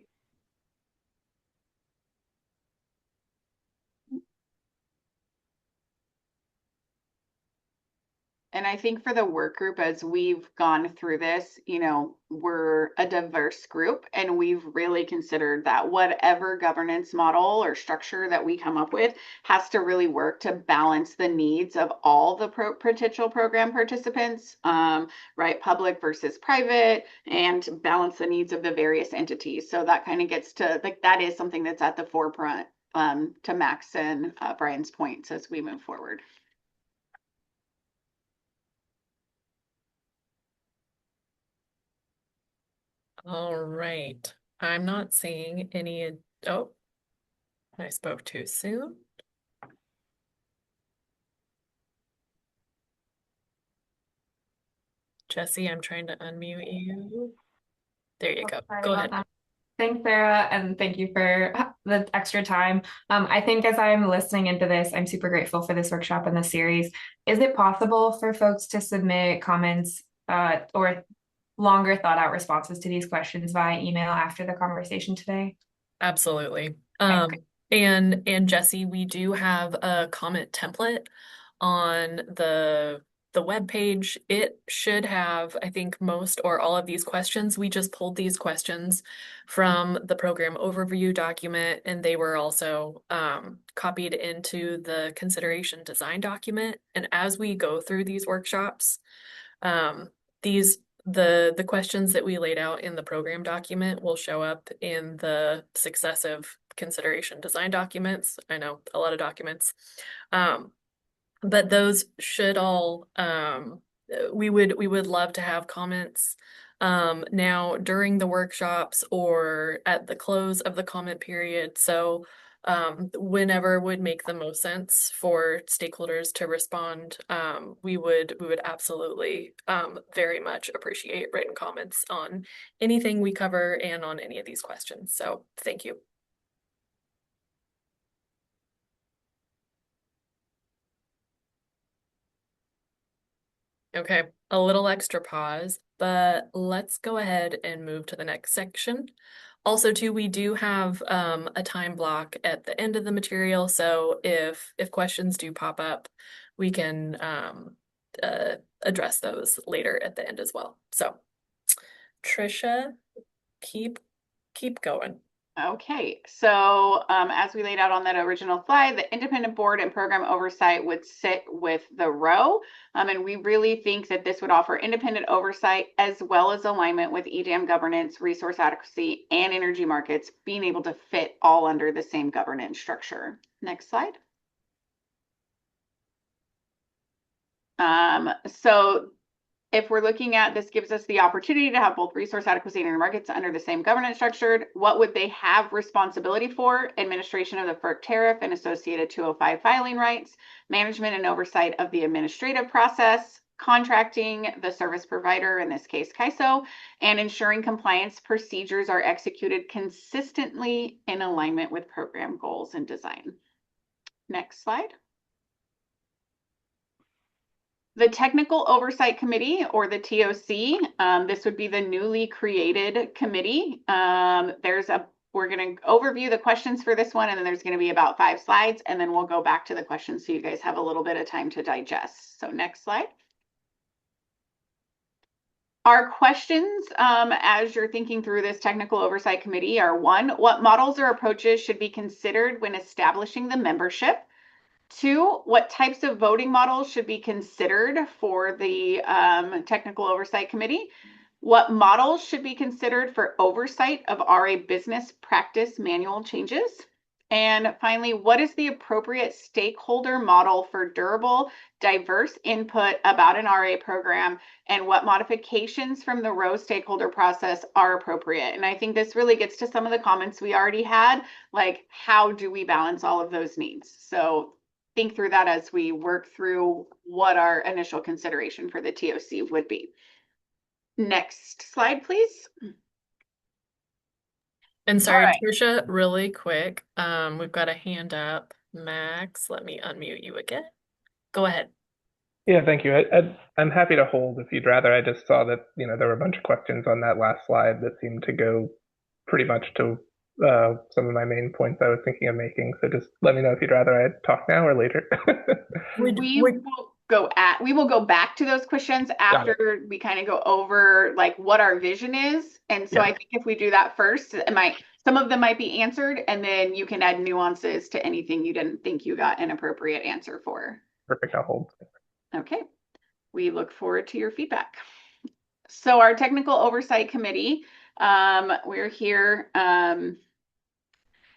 And I think for the work group, as we've gone through this, we're a diverse group, and we've really considered that whatever governance model or structure that we come up with has to really work to balance the needs of all the potential program participants, right? Public versus private, and balance the needs of the various entities. So that kind of gets to, that is something that's at the forefront, to Max and Brian's points as we move forward. All right. I'm not seeing any. Oh, I spoke too soon. Jesse, I'm trying to unmute you. There you go. Sorry Go about ahead. that. Thanks, Sarah, and thank you for the extra time. I think as I'm listening into this, I'm super grateful for this workshop and the series. Is it possible for folks to submit comments or longer thought out responses to these questions via email after the conversation today? Absolutely. Okay. And Jesse, we do have a comment template on the web page. It should have, I think, most or all of these questions. We just pulled these questions from the program overview document, and they were also copied into the consideration design document. And as we go through these workshops, the questions that we laid out in the program document will show up in the successive consideration design documents. I know a lot of documents. But those should all we would love to have comments now during the workshops or at the close of the comment period. So whenever would make the most sense for stakeholders to respond, we would absolutely very much appreciate written comments on anything we cover and on any of these questions. So thank you. Okay, a little extra pause, but let's go ahead and move to the next section. Also, too, we do have a time block at the end of the material, so if questions do pop up, we can address those later at the end as well. So, Trisha, keep going. Okay, so as we laid out on that original slide, the independent board and program oversight would sit with the row. And we really think that this would offer independent oversight as well as alignment with EDAM governance, resource adequacy, and energy markets, being able to fit all under the same governance structure. Next slide. So if we're looking at this, gives us the opportunity to have both resource adequacy and energy markets under the same governance structure. What would they have responsibility for? Administration of the FERC tariff and associated 205 filing rights, management and oversight of the administrative process, contracting the service provider, in this case CAISO, and ensuring compliance procedures are executed consistently in alignment with program goals and design. Next slide. The Technical Oversight Committee, or the TOC, this would be the newly created committee. We're going to overview the questions for this one, and then there's going to be about 5 slides, and then we'll go back to the questions so you guys have a little bit of time to digest. So next slide. Our questions, as you're thinking through this Technical Oversight Committee, are: 1, what models or approaches should be considered when establishing the membership? 2, what types of voting models should be considered for the Technical Oversight Committee? What models should be considered for oversight of RA business practice manual changes? And finally, what is the appropriate stakeholder model for durable, diverse input about an RA program, and what modifications from the row stakeholder process are appropriate? And I think this really gets to some of the comments we already had, like how do we balance all of those needs? So think through that as we work through what our initial consideration for the TOC would be. Next slide, please. And sorry, right. Trisha, really quick, we've got a hand up. Max, let me unmute you again. Go ahead. Yeah, thank you. I'm happy to hold if you'd rather. I just saw that, there were a bunch of questions on that last slide that seemed to go pretty much to some of my main points I was thinking of making. So just let me know if you'd rather I talk now or later. We will go back to those questions after we kind of go over like what our vision is. And so I think if we do that first, some of them might be answered, and then you can add nuances to anything you didn't think you got an appropriate answer for. Perfect, I'll hold. Okay, we look forward to your feedback. So our Technical Oversight Committee, we're here.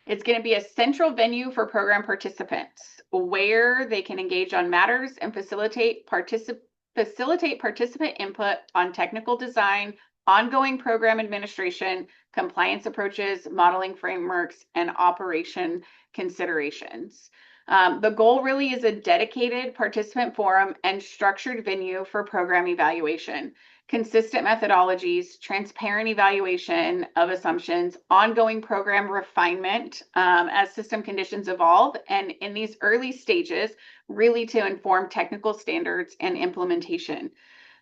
It's going to be a central venue for program participants where they can engage on matters and facilitate participant input on technical design, ongoing program administration, compliance approaches, modeling frameworks, and operation considerations. The goal really is a dedicated participant forum and structured venue for program evaluation, consistent methodologies, transparent evaluation of assumptions, ongoing program refinement as system conditions evolve, and in these early stages, really to inform technical standards and implementation.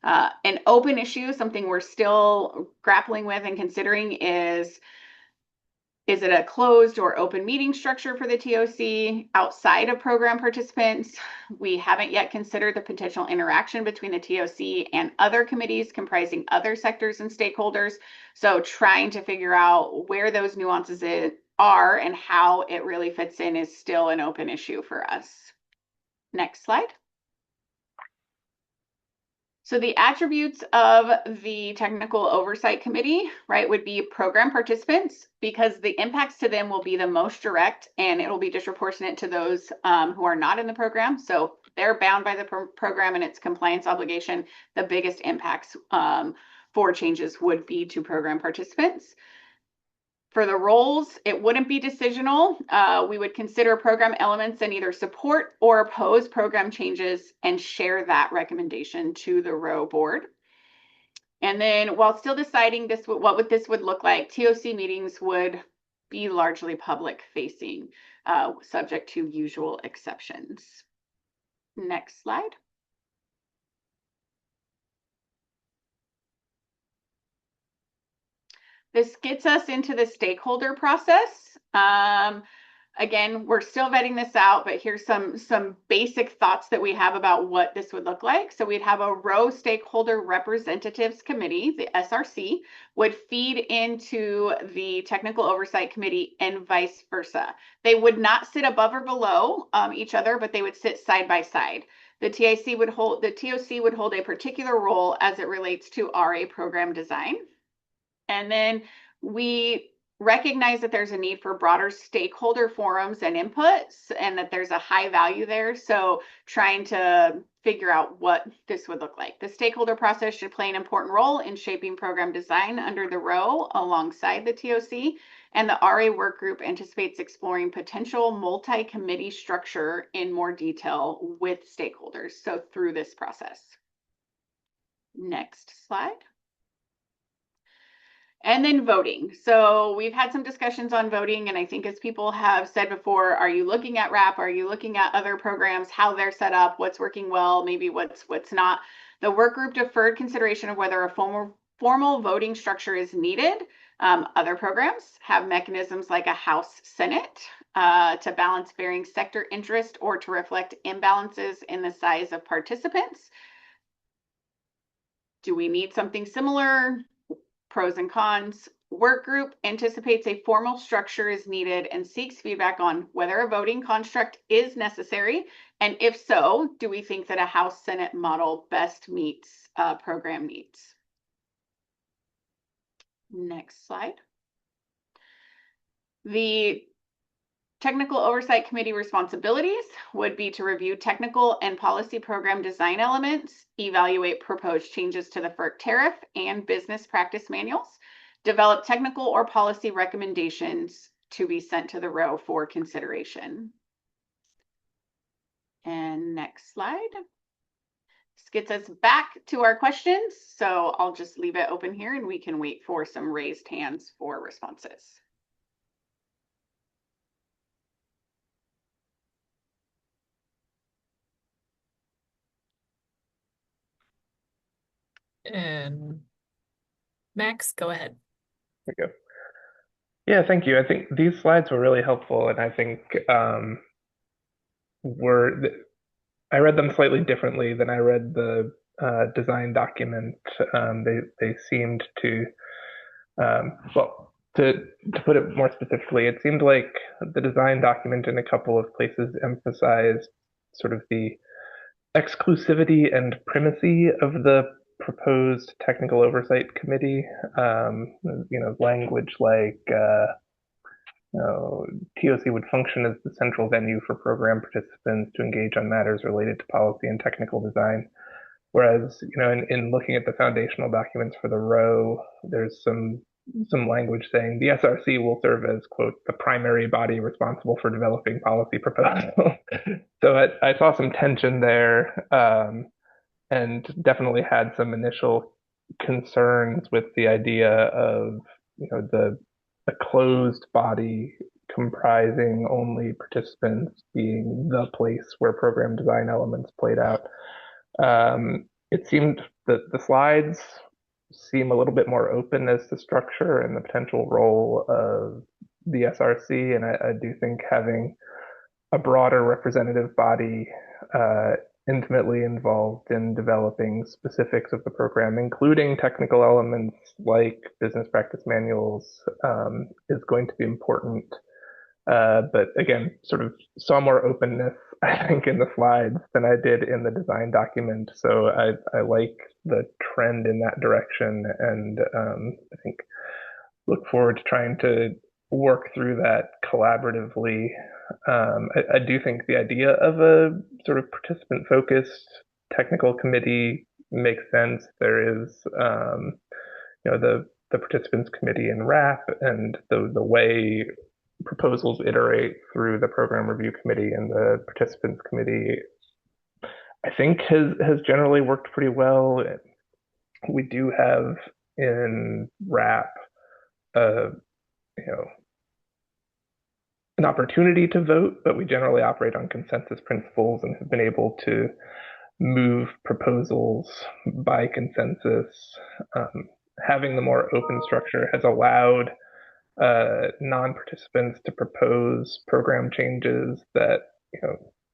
An open issue, something we're still grappling with and considering is it a closed or open meeting structure for the TOC outside of program participants? We haven't yet considered the potential interaction between the TOC and other committees comprising other sectors and stakeholders. So trying to figure out where those nuances are and how it really fits in is still an open issue for us. Next slide. So the attributes of the Technical Oversight Committee, right, would be program participants, because the impacts to them will be the most direct and it will be disproportionate to those who are not in the program. So they're bound by the program and its compliance obligation. The biggest impacts for changes would be to program participants. For the roles, it wouldn't be decisional. We would consider program elements and either support or oppose program changes and share that recommendation to the row board. And then while still deciding what this would look like, TOC meetings would be largely public facing, subject to usual exceptions. Next slide. This gets us into the stakeholder process. Again, we're still vetting this out, but here's some basic thoughts that we have about what this would look like. So we'd have a row stakeholder representatives committee, the SRC, would feed into the technical oversight committee and vice versa. They would not sit above or below each other, but they would sit side by side. The TOC would hold a particular role as it relates to RA program design. And then we recognize that there's a need for broader stakeholder forums and inputs, and that there's a high value there. So trying to figure out what this would look like. The stakeholder process should play an important role in shaping program design under the row alongside the TOC. And the RA work group anticipates exploring potential multi-committee structure in more detail with stakeholders. So through this process. Next slide. And then voting. So we've had some discussions on voting, and I think as people have said before, are you looking at RAP? Are you looking at other programs, how they're set up, what's working well, maybe what's not? The work group deferred consideration of whether a formal voting structure is needed. Other programs have mechanisms like a House Senate to balance varying sector interest or to reflect imbalances in the size of participants. Do we need something similar? Pros and cons. Work group anticipates a formal structure is needed and seeks feedback on whether a voting construct is necessary, and if so, do we think that a House Senate model best meets program needs? Next slide. The Technical Oversight Committee responsibilities would be to review technical and policy program design elements, evaluate proposed changes to the FERC tariff and business practice manuals, develop technical or policy recommendations to be sent to the row for consideration. And next slide. This gets us back to our questions. So I'll just leave it open here and we can wait for some raised hands for responses. And Max, go ahead. There you go. Yeah, thank you. I think these slides were really helpful, and I think I read them slightly differently than I read the design document. They seemed to, well, to put it more specifically, it seemed like the design document in a couple of places emphasized sort of the exclusivity and primacy of the proposed technical oversight committee. Language like TOC would function as the central venue for program participants to engage on matters related to policy and technical design. Whereas, in looking at the foundational documents for the row, there's some language saying the SRC will serve as, quote, the primary body responsible for developing policy proposals. So I saw some tension there, and definitely had some initial concerns with the idea of, a closed body comprising only participants being the place where program design elements played out. It seemed that the slides seem a little bit more open as to structure and the potential role of the SRC, and I do think having a broader representative body intimately involved in developing specifics of the program, including technical elements like business practice manuals, is going to be important. But again, sort of saw more openness, I think, in the slides than I did in the design document. So I like the trend in that direction, and I think look forward to trying to work through that collaboratively. I do think the idea of a sort of participant-focused technical committee makes sense. There is, the participants committee in RAP, and the way proposals iterate through the program review committee and the participants committee, I think has generally worked pretty well. We do have in RAP, an opportunity to vote, but we generally operate on consensus principles and have been able to move proposals by consensus. Having the more open structure has allowed non-participants to propose program changes that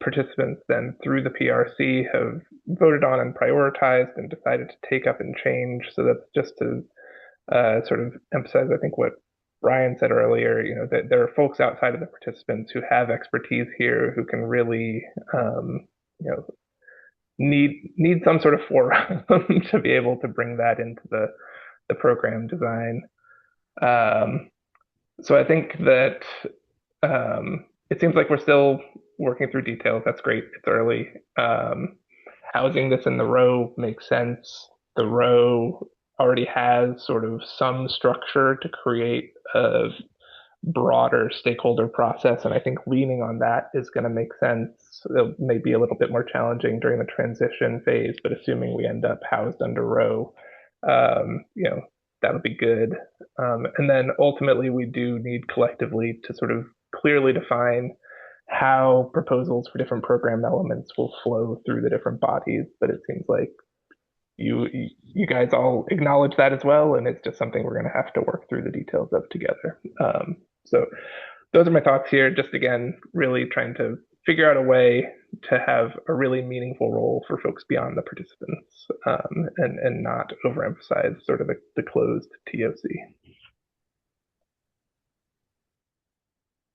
participants then through the PRC have voted on and prioritized and decided to take up and change. So that's just to sort of emphasize, I think, what Brian said earlier, that there are folks outside of the participants who have expertise here who can really, need some sort of forum to be able to bring that into the program design. So I think that it seems like we're still working through details. That's great. It's early. Housing this in the row makes sense. The row already has sort of some structure to create a broader stakeholder process, and I think leaning on that is going to make sense. It may be a little bit more challenging during the transition phase, but assuming we end up housed under row, that'll be good. And then ultimately, we do need collectively to sort of clearly define how proposals for different program elements will flow through the different bodies, but it seems like you guys all acknowledge that as well, and it's just something we're going to have to work through the details of together. So those are my thoughts here. Just again, really trying to figure out a way to have a really meaningful role for folks beyond the participants, and not overemphasize sort of the closed TOC.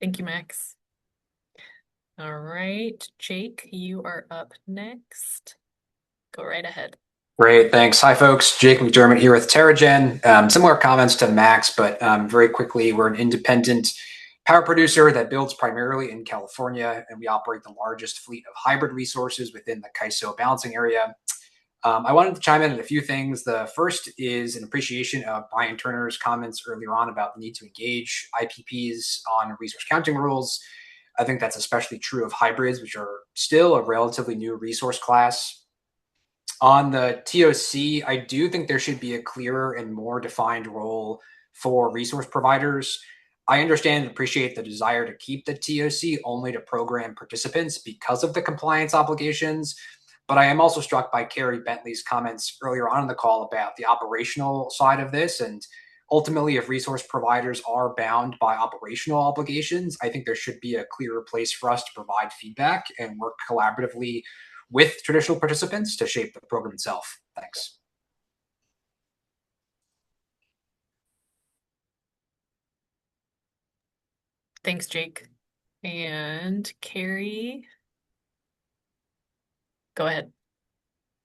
Thank you, Max. All right, Jake, you are up next. Go right ahead. Great, thanks. Hi, folks. Jake McDermott here with TerraGen. Similar comments to Max, but very quickly, we're an independent power producer that builds primarily in California, and we operate the largest fleet of hybrid resources within the CAISO balancing area. I wanted to chime in on a few things. The first is an appreciation of Brian Turner's comments earlier on about the need to engage IPPs on resource counting rules. I think that's especially true of hybrids, which are still a relatively new resource class. On the TOC, I do think there should be a clearer and more defined role for resource providers. I understand and appreciate the desire to keep the TOC only to program participants because of the compliance obligations, but I am also struck by Carrie Bentley's comments earlier on in the call about the operational side of this. And ultimately, if resource providers are bound by operational obligations, I think there should be a clearer place for us to provide feedback and work collaboratively with traditional participants to shape the program itself. Thanks. Thanks, Jake. And Carrie, go ahead.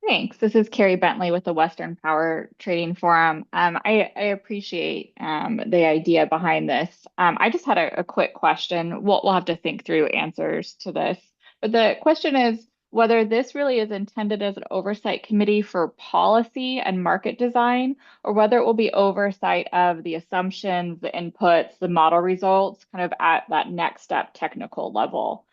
Thanks. This is Carrie Bentley with the Western Power Trading Forum. I appreciate the idea behind this. I just had a quick question. We'll have to think through answers to this. But the question is, whether this really is intended as an oversight committee for policy and market design, or whether it will be oversight of the assumptions, the inputs, the model results, kind of at that next step technical level.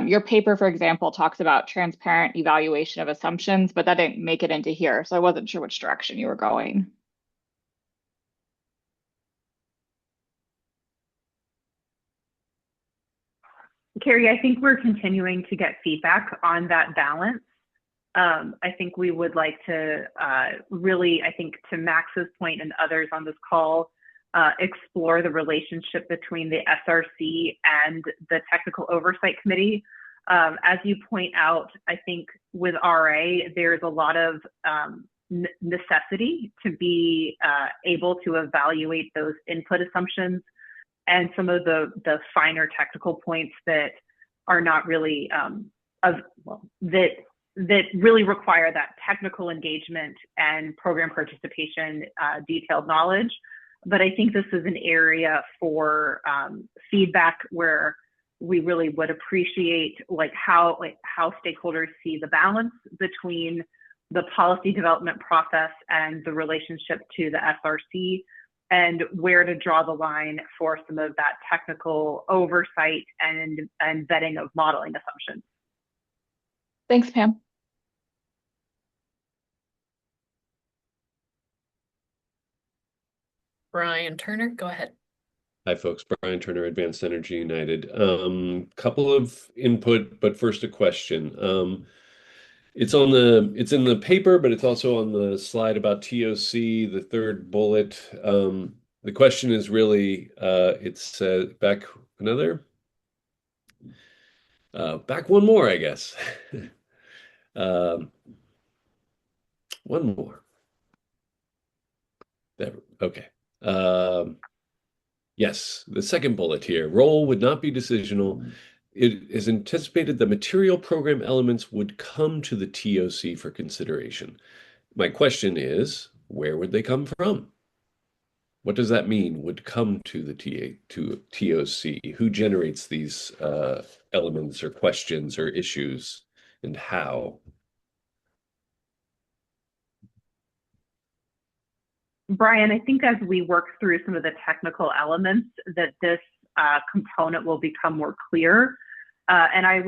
Your paper, for example, talks about transparent evaluation of assumptions, but that didn't make it into here, so I wasn't sure which direction you were going. Carrie, I think we're continuing to get feedback on that balance. I think we would like to really, I think to Max's point and others on this call, explore the relationship between the SRC and the Technical Oversight Committee. As you point out, I think with RA, there's a lot of necessity to be able to evaluate those input assumptions and some of the finer technical points that are not really that really require that technical engagement and program participation, detailed knowledge. But I think this is an area for feedback where we really would appreciate how stakeholders see the balance between the policy development process and the relationship to the SRC, and where to draw the line for some of that technical oversight and vetting of modeling assumptions. Thanks, Pam. Brian Turner, go ahead. Hi, folks. Brian Turner, Advanced Energy United. Couple of input, but first a question. It's in the paper, but it's also on the slide about TOC, the third bullet. The question is really, it's back one more, I guess. One more. There, okay. Yes, the second bullet here. Role would not be decisional. It is anticipated that material program elements would come to the TOC for consideration. My question is, where would they come from? What does that mean, would come to the TOC? Who generates these elements or questions or issues, and how? Brian, I think as we work through some of the technical elements, that this component will become more clear. And I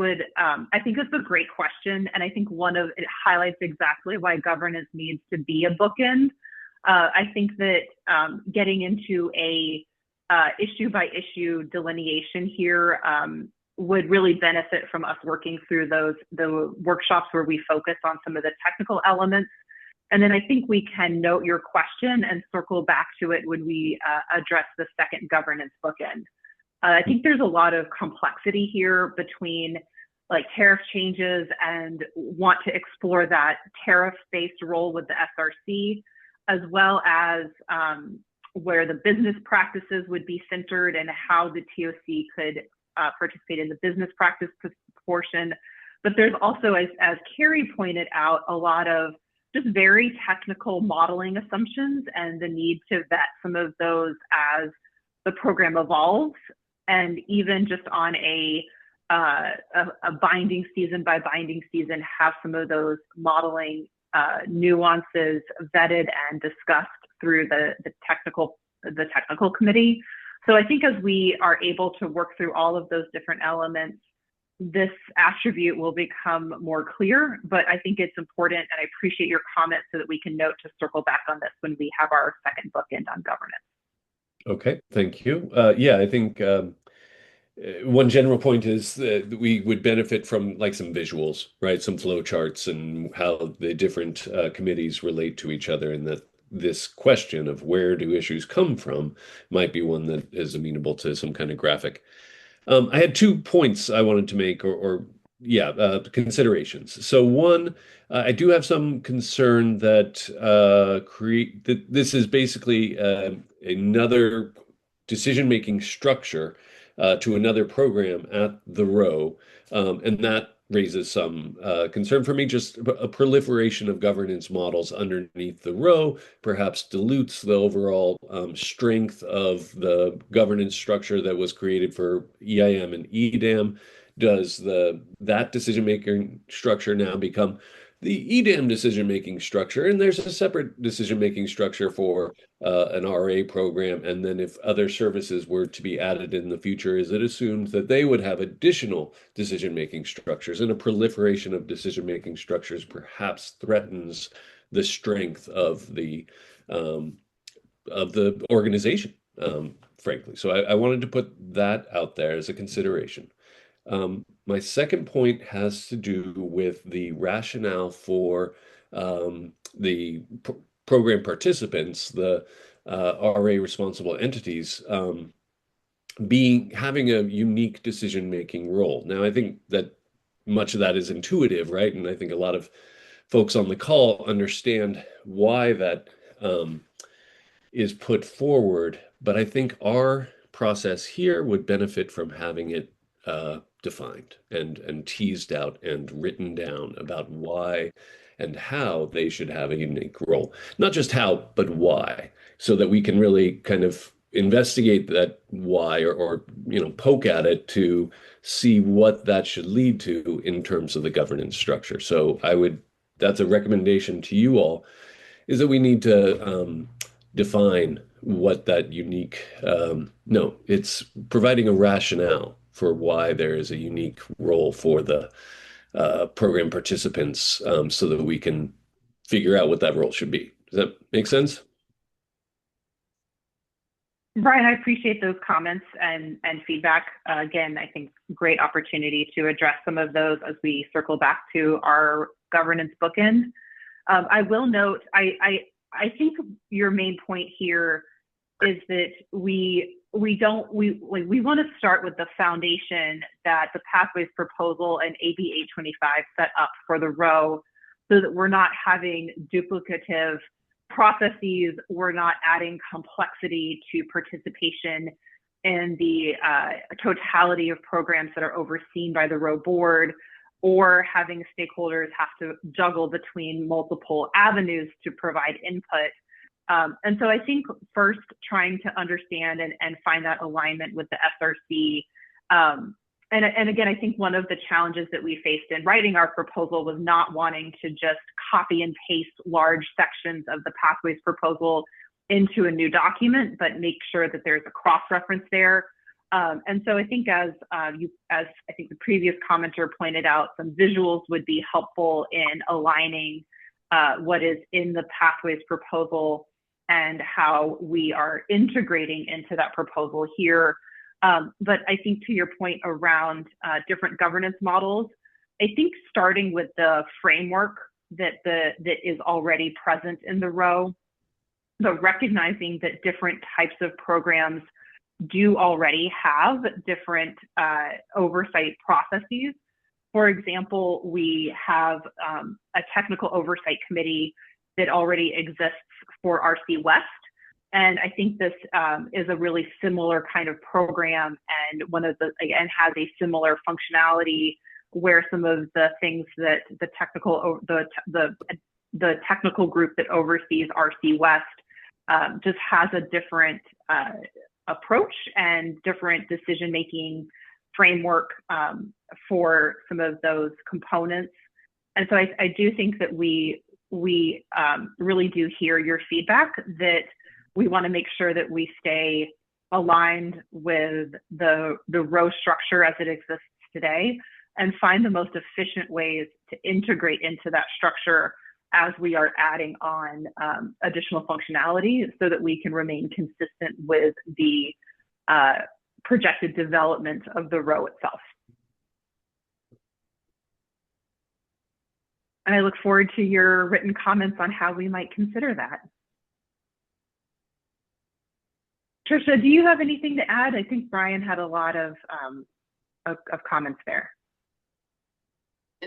think it's a great question. And I think it highlights exactly why governance needs to be a bookend. I think that getting into a issue by issue delineation here would really benefit from us working through the workshops where we focus on some of the technical elements. And then I think we can note your question and circle back to it when we address the second governance bookend. I think there's a lot of complexity here between tariff changes and want to explore that tariff-based role with the SRC, as well as where the business practices would be centered and how the TOC could participate in the business practice portion. But there's also, as Carrie pointed out, a lot of just very technical modeling assumptions and the need to vet some of those as the program evolves, and even just on a binding season by binding season, have some of those modeling nuances vetted and discussed through the technical committee. So I think as we are able to work through all of those different elements, this attribute will become more clear. But I think it's important, and I appreciate your comments so that we can note to circle back on this when we have our second bookend on governance. Okay, thank you. Yeah, I think one general point is that we would benefit from some visuals, right? Some flow charts and how the different committees relate to each other, and that this question of where do issues come from might be one that is amenable to some kind of graphic. I had 2 points I wanted to make, considerations. So one, I do have some concern that this is basically another decision-making structure to another program at the row, and that raises some concern for me. Just a proliferation of governance models underneath the row perhaps dilutes the overall strength of the governance structure that was created for EIM and EDAM. does that decision-making structure now become the EDAM decision-making structure, and there's a separate decision-making structure for an RA program, and then if other services were to be added in the future, is it assumed that they would have additional decision-making structures, and a proliferation of decision-making structures perhaps threatens the strength of the organization, frankly. So I wanted to put that out there as a consideration. My second point has to do with the rationale for the program participants, the RA responsible entities, having a unique decision-making role. Now, I think that much of that is intuitive, right? And I think a lot of folks on the call understand why that is put forward, but I think our process here would benefit from having it defined and teased out and written down about why and how they should have a unique role. Not just how, but why, so that we can really kind of investigate that why or poke at it to see what that should lead to in terms of the governance structure. So that's a recommendation to you all, is that we need to define what that unique, it's providing a rationale for why there is a unique role for the program participants, so that we can figure out what that role should be. Does that make sense? Brian, I appreciate those comments and feedback. Again, I think great opportunity to address some of those as we circle back to our governance bookend. I will note, I think your main point here is that we want to start with the foundation that the Pathways proposal and AB 825 set up for the row, so that we're not having duplicative processes, we're not adding complexity to participation in the totality of programs that are overseen by the row board, or having stakeholders have to juggle between multiple avenues to provide input. And so I think first trying to understand and find that alignment with the SRC. And again, I think one of the challenges that we faced in writing our proposal was not wanting to just copy and paste large sections of the Pathways proposal into a new document, but make sure that there's a cross-reference there. And so I think as I think the previous commenter pointed out, some visuals would be helpful in aligning what is in the Pathways proposal and how we are integrating into that proposal here. But I think to your point around different governance models, I think starting with the framework that is already present in the row, but recognizing that different types of programs do already have different oversight processes. For example, we have a technical oversight committee that already exists for RC West. And I think this is a really similar kind of program, and has a similar functionality, where some of the things that the technical group that oversees RC West just has a different approach and different decision-making framework for some of those components. And so I do think that we really do hear your feedback, that we want to make sure that we stay aligned with the row structure as it exists today, and find the most efficient ways to integrate into that structure as we are adding on additional functionality, so that we can remain consistent with the projected development of the row itself. And I look forward to your written comments on how we might consider that. Trisha, do you have anything to add? I think Brian had a lot of comments there.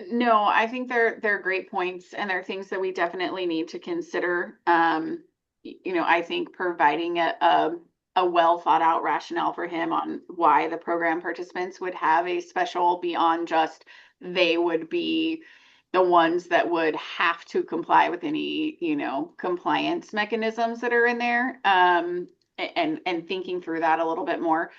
No, I think they're great points, and they're things that we definitely need to consider. I think providing a well thought out rationale for him on why the program participants would have a special, beyond just they would be the ones that would have to comply with any, compliance mechanisms that are in there. And thinking through that a little bit more.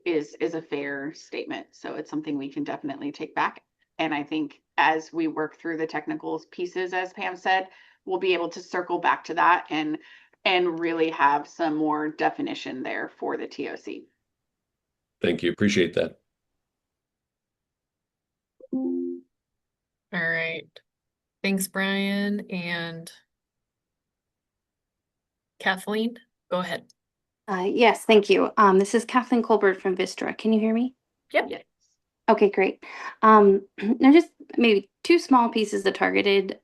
is a fair statement. So it's something we can definitely take back. And I think as we work through the technical pieces, as Pam said, we'll be able to circle back to that and really have some more definition there for the TOC. Thank you. Appreciate that. All right. Thanks, Brian. And Kathleen, go ahead. Yes, thank you. This is Kathleen Colbert from Vistra. Can you hear me? Yep. Yes. Okay, great. Now just maybe two small pieces of targeted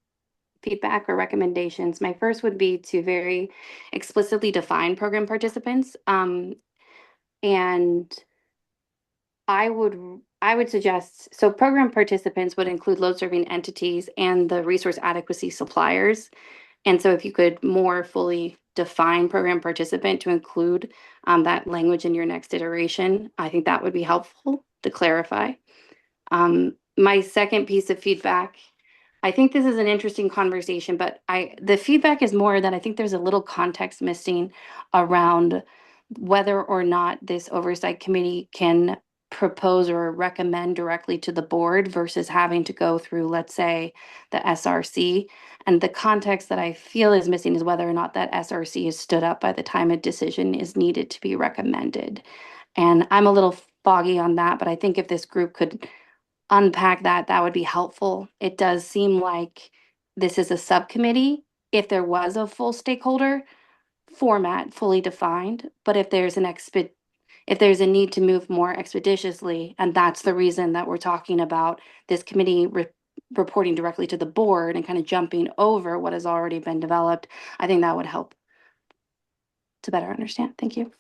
feedback or recommendations. My first would be to very explicitly define program participants. And I would suggest, so program participants would include load serving entities and the resource adequacy suppliers. And so if you could more fully define program participant to include that language in your next iteration, I think that would be helpful to clarify. My second piece of feedback, I think this is an interesting conversation, but the feedback is more that I think there's a little context missing around whether or not this oversight committee can propose or recommend directly to the board versus having to go through, let's say, the SRC. And the context that I feel is missing is whether or not that SRC is stood up by the time a decision is needed to be recommended. And I'm a little foggy on that, but I think if this group could unpack that, that would be helpful. It does seem like this is a subcommittee. If there was a full stakeholder format fully defined, but if there's a need to move more expeditiously, and that's the reason that we're talking about this committee reporting directly to the board and kind of jumping over what has already been developed, I think that would help to better understand. Thank you.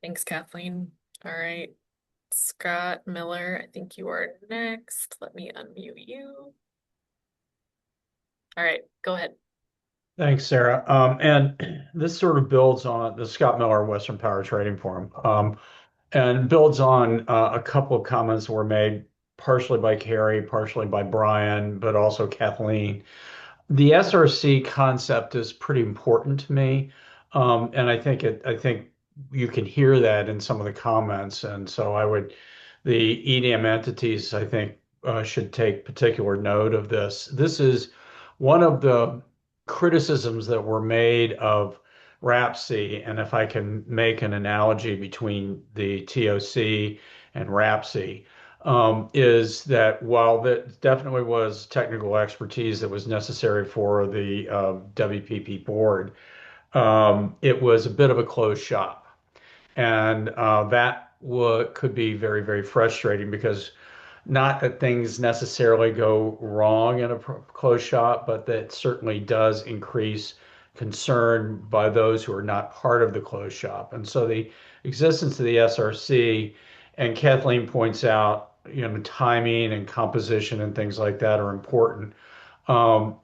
Thanks, Kathleen. All right. Scott Miller, I think you are next. Let me unmute you. All right, go ahead. Thanks, Sarah. And this sort of builds on the Scott Miller Western Power Trading Forum, and builds on a couple of comments that were made partially by Carrie, partially by Brian, but also Kathleen. The SRC concept is pretty important to me, and I think you can hear that in some of the comments. And so the EDM entities, I think, should take particular note of this. This is one of the criticisms that were made of RAPSI, and if I can make an analogy between the TOC and RAPSI, is that while that definitely was technical expertise that was necessary for the WPP board, it was a bit of a closed shop. And that could be very, very frustrating because not that things necessarily go wrong in a closed shop, but that certainly does increase concern by those who are not part of the closed shop. And so the existence of the SRC, and Kathleen points out, timing and composition and things like that are important,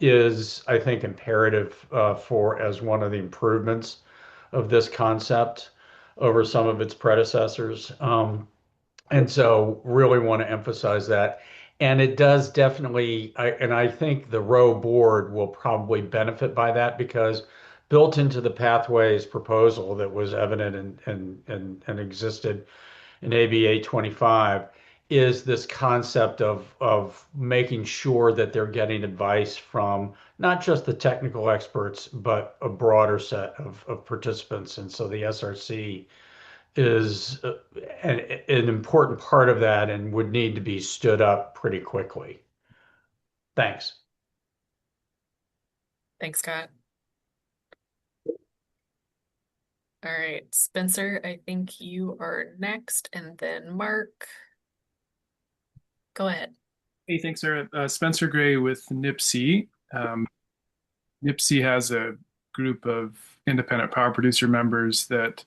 is, I think, imperative as one of the improvements of this concept over some of its predecessors. And so really want to emphasize that. And it does definitely, I think the row board will probably benefit by that, because built into the pathways proposal that was evident and existed in AB 825 is this concept of making sure that they're getting advice from not just the technical experts, but a broader set of participants. And so the SRC is an important part of that and would need to be stood up pretty quickly. Thanks. Thanks, Scott. All right, Spencer, I think you are next, and then Mark. Go ahead. Hey, thanks, Sarah. Spencer Gray with NIPSI. NIPSI has a group of independent power producer members that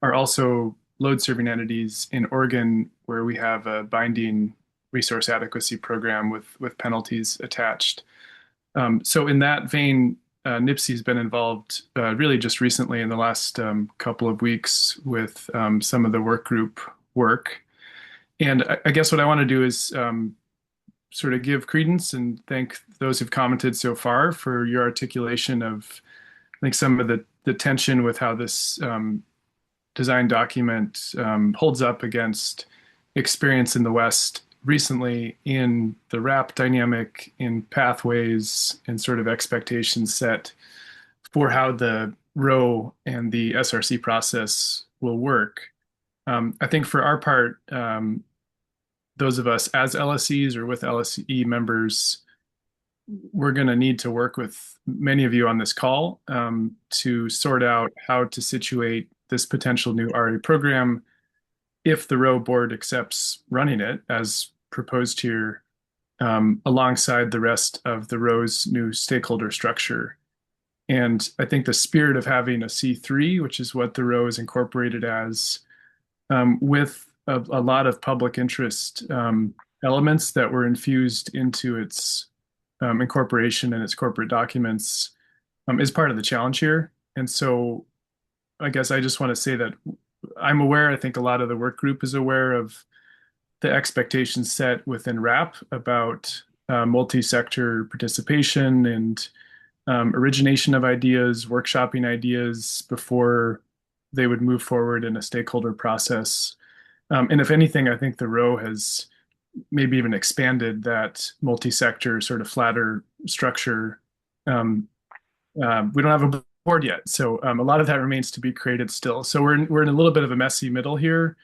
are also load serving entities in Oregon, where we have a binding resource adequacy program with penalties attached. So in that vein, NIPSI has been involved really just recently in the last couple of weeks with some of the work group work. And I guess what I want to do is sort of give credence and thank those who've commented so far for your articulation of, I think, some of the tension with how this design document holds up against experience in the West recently in the RAP dynamic, in pathways, and sort of expectations set for how the ROE and the SRC process will work. I think for our part, those of us as LSEs or with LSE members, we're going to need to work with many of you on this call to sort out how to situate this potential new RA program if the ROE board accepts running it as proposed here alongside the rest of the ROE's new stakeholder structure. And I think the spirit of having a C3, which is what the ROE is incorporated as, with a lot of public interest elements that were infused into its incorporation and its corporate documents, is part of the challenge here. And so I guess I just want to say that I'm aware, I think a lot of the work group is aware of the expectations set within RAP about multi-sector participation and origination of ideas, workshopping ideas before they would move forward in a stakeholder process. And if anything, I think the ROE has maybe even expanded that multi-sector sort of flatter structure. We don't have a board yet, so a lot of that remains to be created still. So we're in a little bit of a messy middle here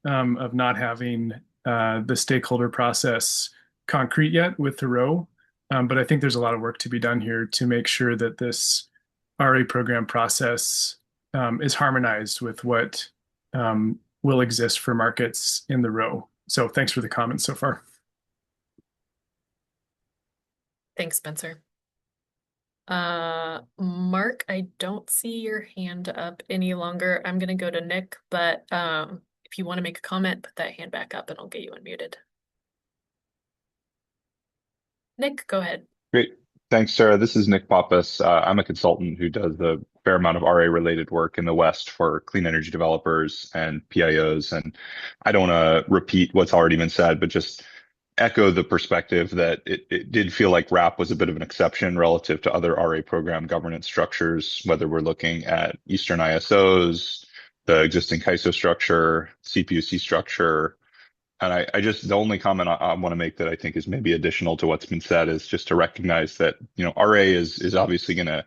of not having the stakeholder process concrete yet with the ROE. But I think there's a lot of work to be done here to make sure that this RA program process is harmonized with what will exist for markets in the ROE. So thanks for the comments so far. Thanks, Spencer. Mark, I don't see your hand up any longer. I'm going to go to Nick, but if you want to make a comment, put that hand back up and I'll get you unmuted. Nick, go ahead. Great. Thanks, Sarah. This is Nick Pappas. I'm a consultant who does a fair amount of RA-related work in the West for clean energy developers and PIOs. And I don't want to repeat what's already been said, but just echo the perspective that it did feel like RAP was a bit of an exception relative to other RA program governance structures, whether we're looking at Eastern ISOs, the existing CAISO structure, CPUC structure. And I just, the only comment I want to make that I think is maybe additional to what's been said is just to recognize that, you know, RA is obviously going to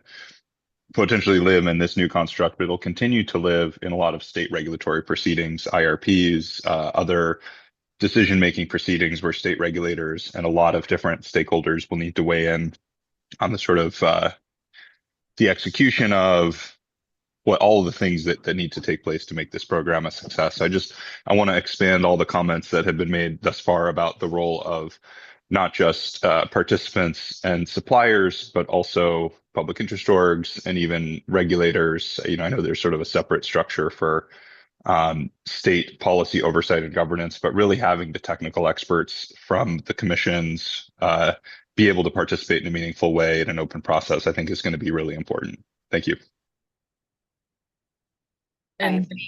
potentially live in this new construct, but it'll continue to live in a lot of state regulatory proceedings, IRPs, other decision-making proceedings where state regulators and a lot of different stakeholders will need to weigh in on the sort of the execution of what all of the things that need to take place to make this program a success. I want to expand all the comments that have been made thus far about the role of not just participants and suppliers, but also public interest orgs and even regulators. You know, I know there's sort of a separate structure for state policy oversight and governance, but really having the technical experts from the commissions be able to participate in a meaningful way in an open process, I think is going to be really important. Thank you. And I think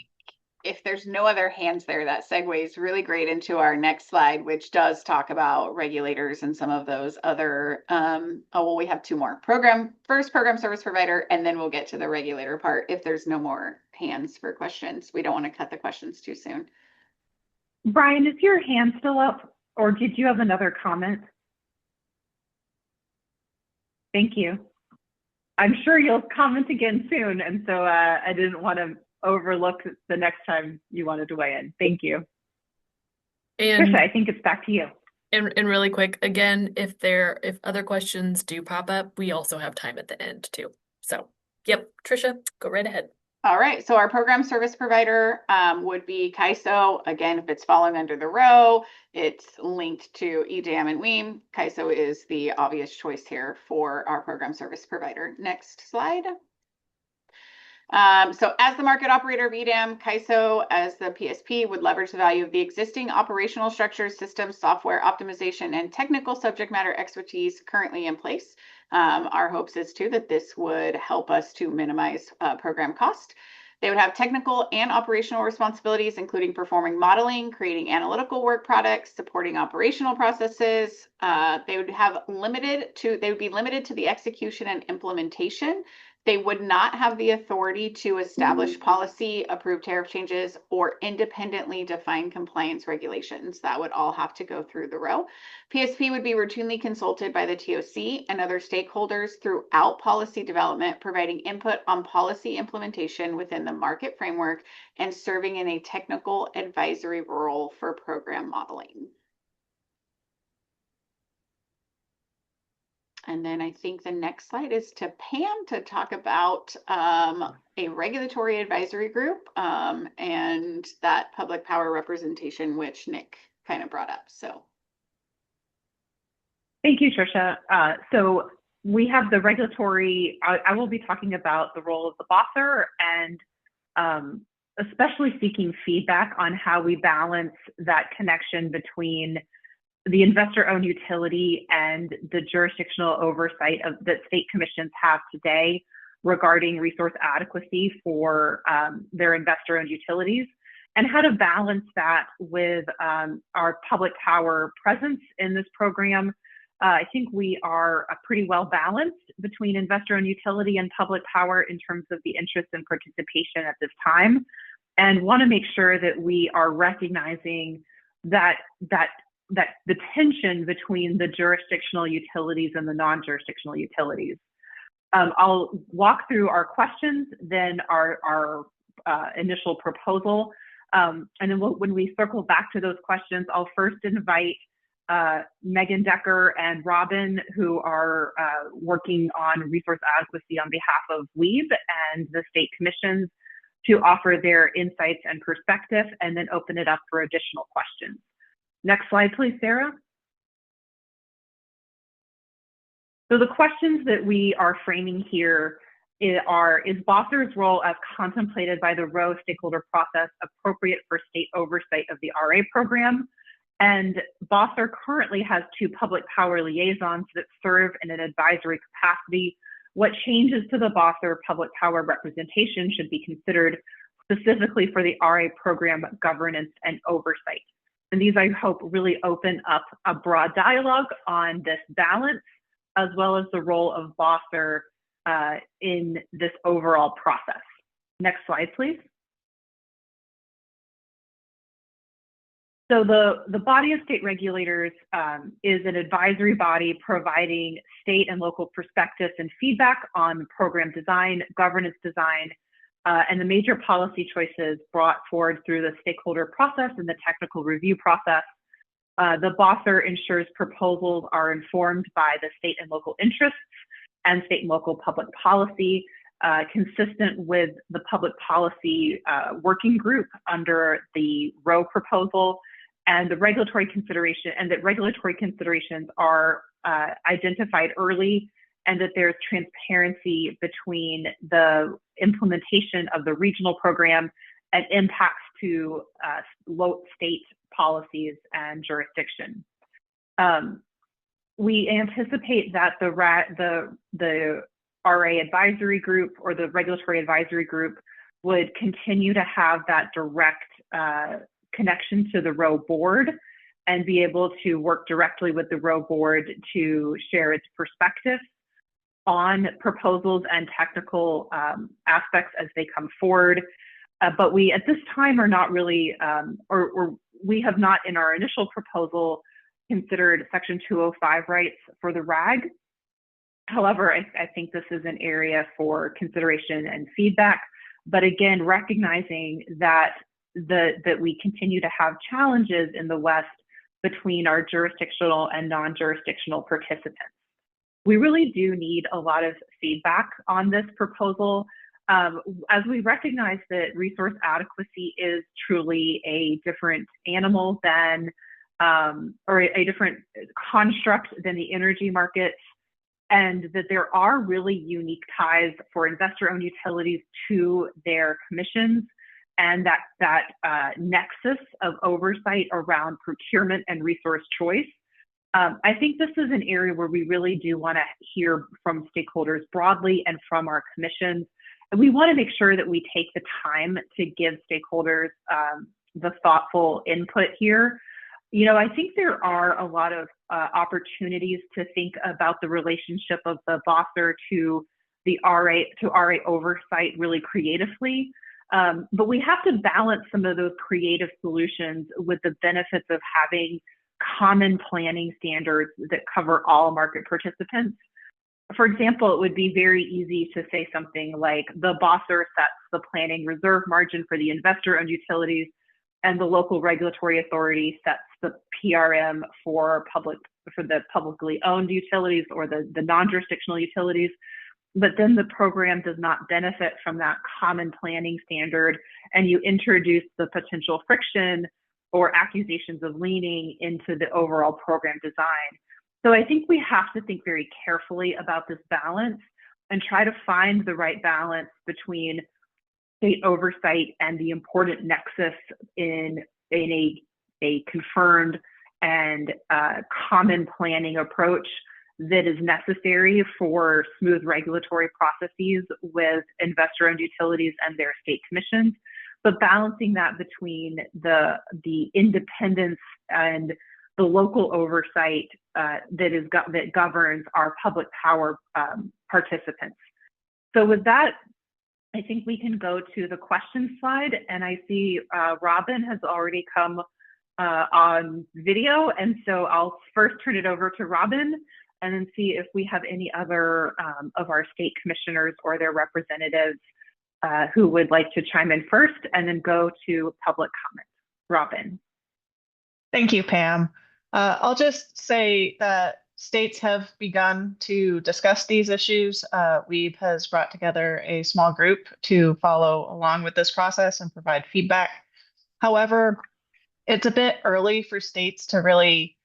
if there's no other hands there, that segues really great into our next slide, which does talk about regulators and some of those other, we have two more. Program service provider, and then we'll get to the regulator part if there's no more hands for questions. We don't want to cut the questions too soon. Brian, is your hand still up, or did you have another comment? Thank you. I'm sure you'll comment again soon, and so I didn't want to overlook the next time you wanted to weigh in. Thank you. And Trisha, I think it's back to you. And really quick, again, if other questions do pop up, we also have time at the end too. So, yep, Trisha, go right ahead. All right, so our program service provider would be CAISO. Again, if it's falling under the ROE, it's linked to EJM and WEAM. CAISO is the obvious choice here for our program service provider. Next slide. So as the market operator of EDAM, CAISO as the PSP would leverage the value of the existing operational structures, systems, software optimization, and technical subject matter expertise currently in place. Our hopes is too that this would help us to minimize program cost. They would have technical and operational responsibilities, including performing modeling, creating analytical work products, supporting operational processes. They would be limited to the execution and implementation. They would not have the authority to establish policy, approve tariff changes, or independently define compliance regulations. That would all have to go through the row. PSP would be routinely consulted by the TOC and other stakeholders throughout policy development, providing input on policy implementation within the market framework and serving in a technical advisory role for program modeling. And then I think the next slide is to Pam to talk about a regulatory advisory group and that public power representation, which Nick kind of brought up. So. Thank you, Trisha. So we have the regulatory, I will be talking about the role of the BOSSR and especially seeking feedback on how we balance that connection between the investor-owned utility and the jurisdictional oversight that state commissions have today regarding resource adequacy for their investor-owned utilities, and how to balance that with our public power presence in this program. I think we are pretty well balanced between investor-owned utility and public power in terms of the interest and participation at this time, and want to make sure that we are recognizing that the tension between the jurisdictional utilities and the non-jurisdictional utilities. I'll walk through our questions, then our initial proposal, and then when we circle back to those questions, I'll first invite Megan Decker and Robin, who are working on resource adequacy on behalf of WEEB and the state commissions, to offer their insights and perspective, and then open it up for additional questions. Next slide, please, Sarah. So the questions that we are framing here is BOSSR's role as contemplated by the ROE stakeholder process appropriate for state oversight of the RA program? And BOSSR currently has 2 public power liaisons that serve in an advisory capacity. What changes to the BOSSR public power representation should be considered specifically for the RA program governance and oversight? And these, I hope, really open up a broad dialogue on this balance, as well as the role of BOSSR in this overall process. Next slide, please. So the body of state regulators is an advisory body providing state and local perspectives and feedback on program design, governance design, and the major policy choices brought forward through the stakeholder process and the technical review process. The BOSSR ensures proposals are informed by the state and local interests and state and local public policy, consistent with the public policy working group under the ROE proposal, and the regulatory consideration, and that regulatory considerations are identified early, and that there's transparency between the implementation of the regional program and impacts to state policies and jurisdiction. We anticipate that the RA advisory group or the regulatory advisory group would continue to have that direct connection to the ROE board and be able to work directly with the ROE board to share its perspective on proposals and technical aspects as they come forward. But we at this time are not really, or we have not in our initial proposal considered Section 205 rights for the RAG. However, I think this is an area for consideration and feedback, but again, recognizing that we continue to have challenges in the West between our jurisdictional and non-jurisdictional participants. We really do need a lot of feedback on this proposal, as we recognize that resource adequacy is truly a different animal than, or a different construct than the energy markets, and that there are really unique ties for investor-owned utilities to their commissions, and that nexus of oversight around procurement and resource choice. I think this is an area where we really do want to hear from stakeholders broadly and from our commissions we want to make sure that we take the time to give stakeholders the thoughtful input here. I think there are a lot of opportunities to think about the relationship of the BOSSR to the RA oversight really creatively. But we have to balance some of those creative solutions with the benefits of having common planning standards that cover all market participants. For example, it would be very easy to say something like the BOSSR sets the planning reserve margin for the investor-owned utilities, and the local regulatory authority sets the PRM for the publicly owned utilities or the non-jurisdictional utilities. But then the program does not benefit from that common planning standard, and you introduce the potential friction or accusations of leaning into the overall program design. So I think we have to think very carefully about this balance and try to find the right balance between state oversight and the important nexus in a confirmed and common planning approach that is necessary for smooth regulatory processes with investor-owned utilities and their state commissions, but balancing that between the independence and the local oversight that governs our public power participants. So with that, I think we can go to the question slide, and I see Robin has already come on video, and so I'll first turn it over to Robin and then see if we have any other of our state commissioners or their representatives who would like to chime in first, and then go to public comment. Robin. Thank you, Pam. I'll just say that states have begun to discuss these issues. WEEB has brought together a small group to follow along with this process and provide feedback. However, it's a bit early for states to really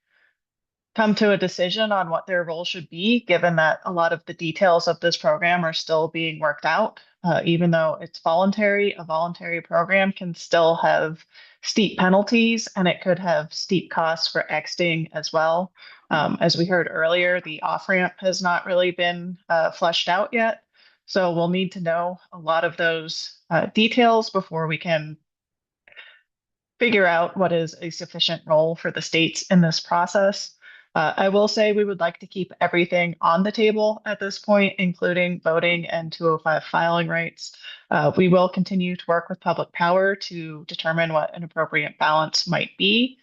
come to a decision on what their role should be, given that a lot of the details of this program are still being worked out. Even though it's voluntary, a voluntary program can still have steep penalties, and it could have steep costs for exiting as well. As we heard earlier, the off-ramp has not really been fleshed out yet. So we'll need to know a lot of those details before we can figure out what is a sufficient role for the states in this process. I will say we would like to keep everything on the table at this point, including voting and 205 filing rights. We will continue to work with public power to determine what an appropriate balance might be.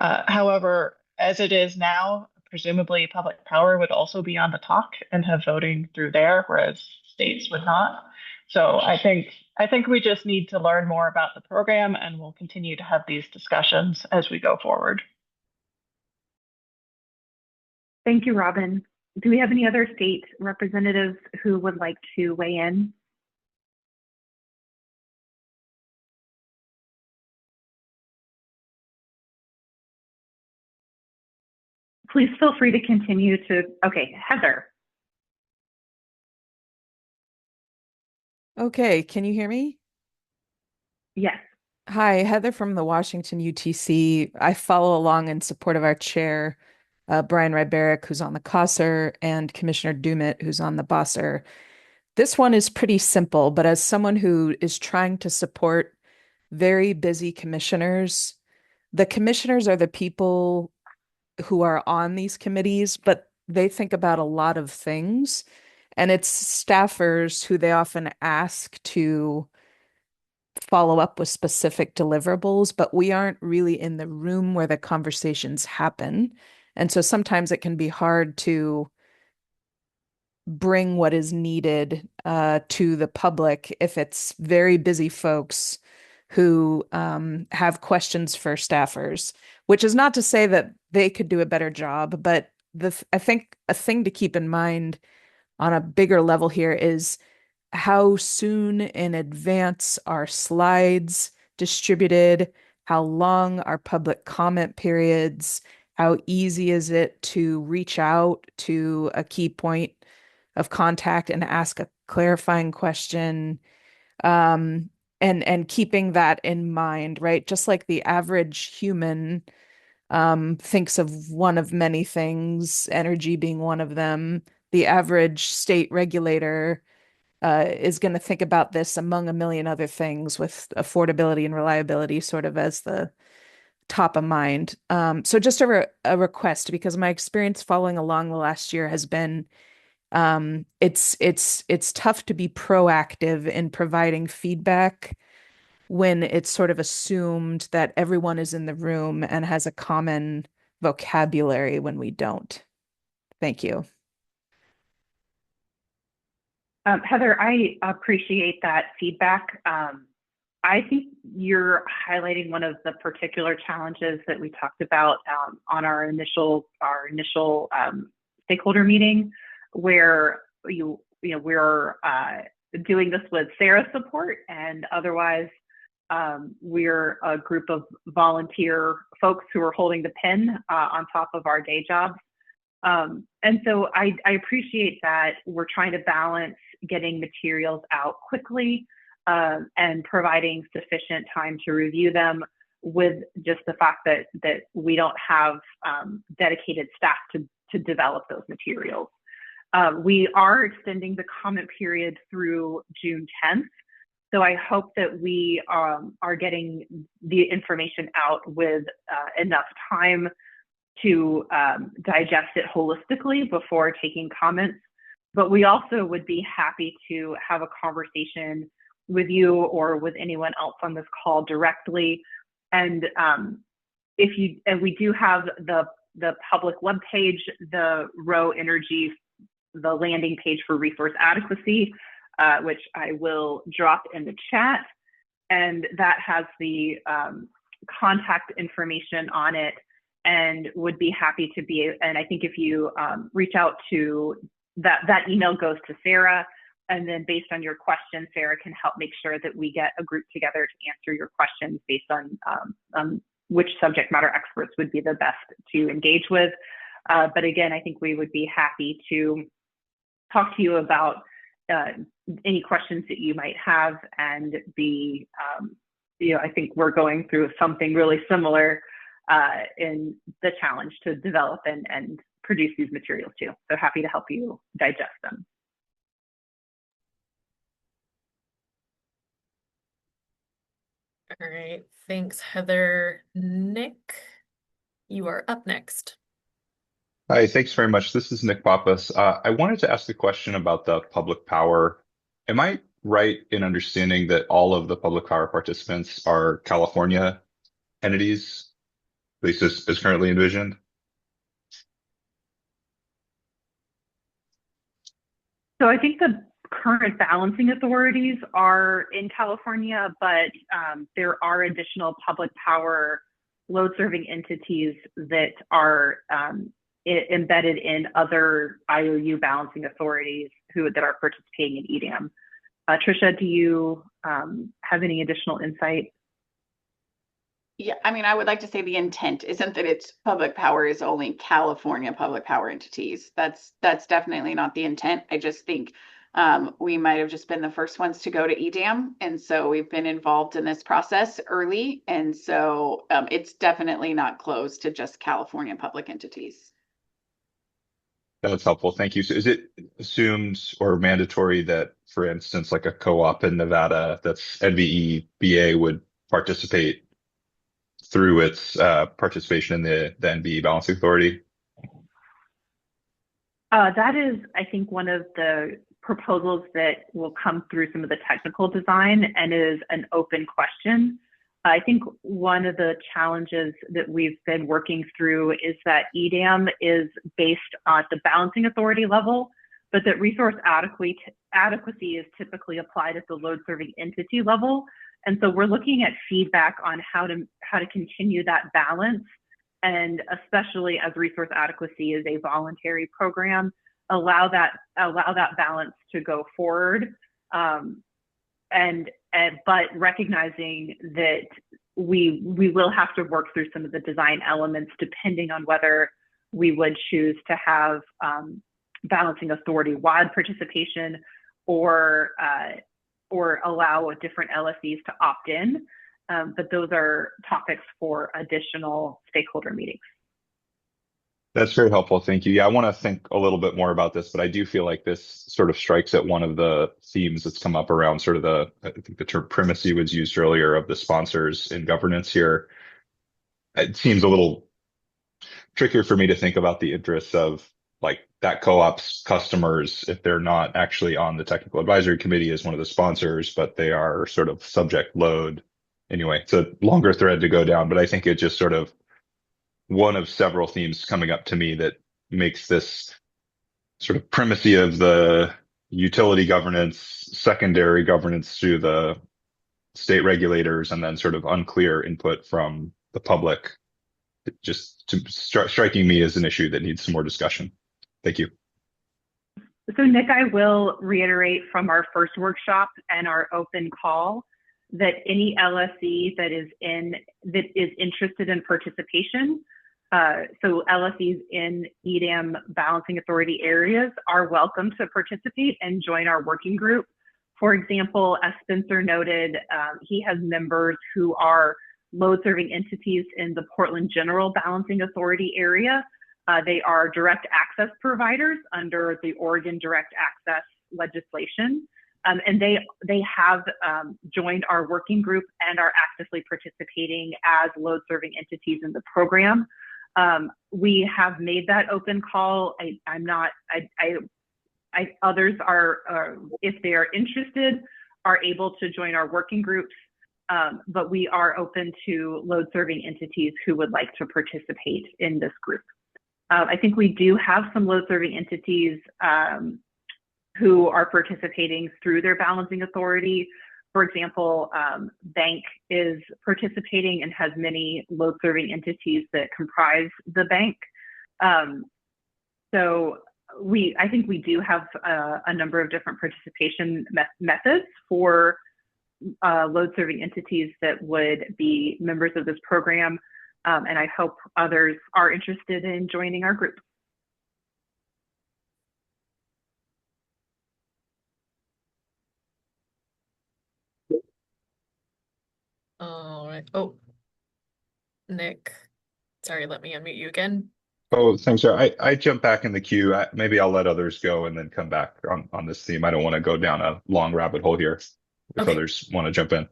However, as it is now, presumably public power would also be on the talk and have voting through there, whereas states would not. So I think we just need to learn more about the program, and we'll continue to have these discussions as we go forward. Thank you, Robin. Do we have any other state representatives who would like to weigh in? Please feel free to continue to, okay, Heather. Okay, can you hear me? Yes. Hi, Heather from the Washington UTC. I follow along in support of our chair, Brian Rybaric, who's on the COSR, and Commissioner Dumit, who's on the BOSSR. This one is pretty simple, but as someone who is trying to support very busy commissioners, the commissioners are the people who are on these committees, but they think about a lot of things. And it's staffers who they often ask to follow up with specific deliverables, but we aren't really in the room where the conversations happen. And so sometimes it can be hard to bring what is needed to the public if it's very busy folks who have questions for staffers, which is not to say that they could do a better job, but I think a thing to keep in mind on a bigger level here is how soon in advance are slides distributed, how long are public comment periods, how easy is it to reach out to a key point of contact and ask a clarifying question, and keeping that in mind, right? Just like the average human thinks of one of many things, energy being one of them, the average state regulator is going to think about this among a million other things, with affordability and reliability sort of as the top of mind. So just a request, because my experience following along the last year has been it's tough to be proactive in providing feedback when it's sort of assumed that everyone is in the room and has a common vocabulary when we don't. Thank you. Heather, I appreciate that feedback. I think you're highlighting one of the particular challenges that we talked about on our initial stakeholder meeting, where we're doing this with Sarah's support, and otherwise we're a group of volunteer folks who are holding the pen on top of our day jobs. And so I appreciate that we're trying to balance getting materials out quickly and providing sufficient time to review them, with just the fact that we don't have dedicated staff to develop those materials. We are extending the comment period through June 10th. So I hope that we are getting the information out with enough time to digest it holistically before taking comments. But we also would be happy to have a conversation with you or with anyone else on this call directly. And we do have the public webpage, the Row Energy, the landing page for resource adequacy, which I will drop in the chat. And that has the contact information on it, and would be happy to be, and I think if you reach out to that email goes to Sarah, and then based on your question, Sarah can help make sure that we get a group together to answer your questions based on which subject matter experts would be the best to engage with. But again, I think we would be happy to talk to you about any questions that you might have, and I think we're going through something really similar in the challenge to develop and produce these materials too. So happy to help you digest them. All right, thanks, Heather. Nick, you are up next. Hi, thanks very much. This is Nick Pappas. I wanted to ask a question about the public power. Am I right in understanding that all of the public power participants are California entities, at least as currently envisioned? So I think the current balancing authorities are in California, but there are additional public power load serving entities that are embedded in other IOU balancing authorities that are participating in EDAM. Trisha, do you have any additional insight? Yeah, I mean, I would like to say the intent isn't that it's public power is only California public power entities. That's definitely not the intent. I just think we might have just been the first ones to go to EDAM. And so we've been involved in this process early. And so it's definitely not closed to just California public entities. That's helpful. Thank you. So is it assumed or mandatory that, for instance, like a co-op in Nevada that's NVE-BA would participate through its participation in the NVE Balancing Authority? That is, I think, one of the proposals that will come through some of the technical design and is an open question. I think one of the challenges that we've been working through is that EDAM is based at the balancing authority level, but that resource adequacy is typically applied at the load serving entity level. And so we're looking at feedback on how to continue that balance, and especially as resource adequacy is a voluntary program, allow that balance to go forward. But recognizing that we will have to work through some of the design elements depending on whether we would choose to have balancing authority-wide participation or allow different LSEs to opt in. But those are topics for additional stakeholder meetings. That's very helpful. Thank you. Yeah, I want to think a little bit more about this, but I do feel like this sort of strikes at one of the themes that's come up around sort of I think the term primacy was used earlier of the sponsors in governance here. It seems a little trickier for me to think about the interests of like that co-op's customers if they're not actually on the technical advisory committee as one of the sponsors, but they are sort of subject load. Anyway, it's a longer thread to go down, but I think it just sort of one of several themes coming up to me that makes this sort of primacy of the utility governance, secondary governance through the state regulators, and then sort of unclear input from the public, striking me as an issue that needs some more discussion. Thank you. So Nick, I will reiterate from our first workshop and our open call that any LSE that is interested in participation, so LSEs in EDAM balancing authority areas are welcome to participate and join our working group. For example, as Spencer noted, he has members who are load serving entities in the Portland General Balancing Authority area. They are direct access providers under the Oregon Direct Access legislation. And they have joined our working group and are actively participating as load serving entities in the program. We have made that open call. Others are, if they are interested, are able to join our working groups, but we are open to load serving entities who would like to participate in this group. I think we do have some load serving entities who are participating through their balancing authority. For example, Bank is participating and has many load serving entities that comprise the bank. So I think we do have a number of different participation methods for load serving entities that would be members of this program. And I hope others are interested in joining our group. All right. Oh, Nick, sorry, let me unmute you again. Oh, thanks, sir. I jump back in the queue. Maybe I'll let others go and then come back on this theme. I don't want to go down a long rabbit hole here if Okay. others want to jump in.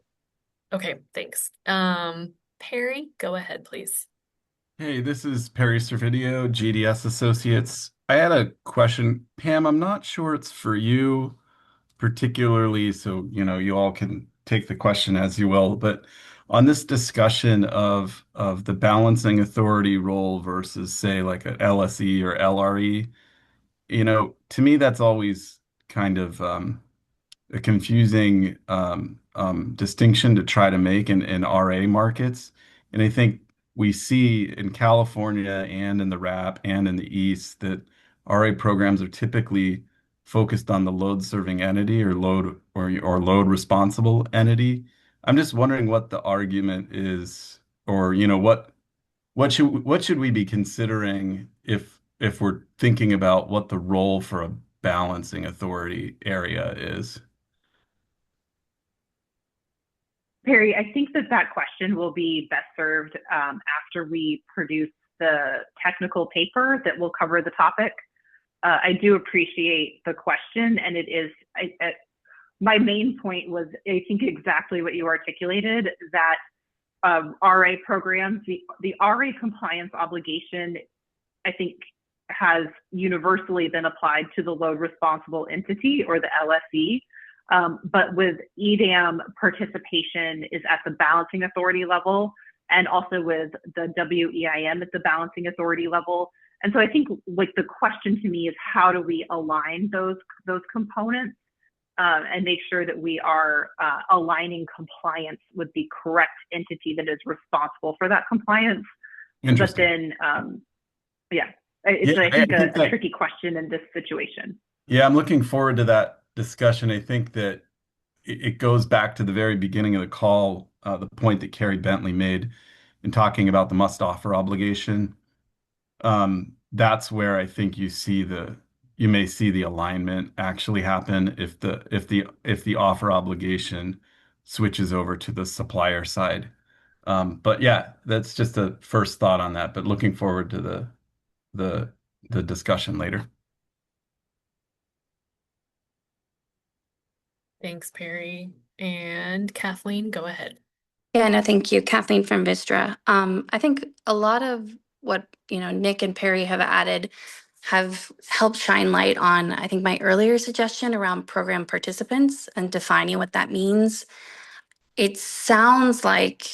Okay, thanks. Perry, go ahead, please. Hey, this is Perry Servideo, GDS Associates. I had a question. Pam, I'm not sure it's for you particularly, so you all can take the question as you will, but on this discussion of the balancing authority role versus say like an LSE or LRE, to me that's always kind of a confusing distinction to try to make in RA markets. And I think we see in California and in the RAP and in the East that RA programs are typically focused on the load serving entity or load responsible entity. I'm just wondering what the argument is, or what should we be considering if we're thinking about what the role for a balancing authority area is? Perry, I think that question will be best served after we produce the technical paper that will cover the topic. I do appreciate the question, and it is, my main point was, I think exactly what you articulated, that RA programs, the RA compliance obligation, I think has universally been applied to the load responsible entity or the LSE. But with EDAM, participation is at the balancing authority level, and also with the WEIM at the balancing authority level. And so I think like the question to me is, how do we align those components and make sure that we are aligning compliance with the correct entity that is responsible for that compliance? But then, it's I think a tricky question in this situation. Yeah, I'm looking forward to that discussion. I think that it goes back to the very beginning of the call, the point that Carrie Bentley made in talking about the must offer obligation. That's where I think you may see the alignment actually happen if the offer obligation switches over to the supplier side. But yeah, that's just a first thought on that, but looking forward to the discussion later. Thanks, Perry. And Kathleen, go ahead. Yeah, no, thank you. Kathleen from Vistra. I think a lot of what, Nick and Perry have added have helped shine light on, I think, my earlier suggestion around program participants and defining what that means. It sounds like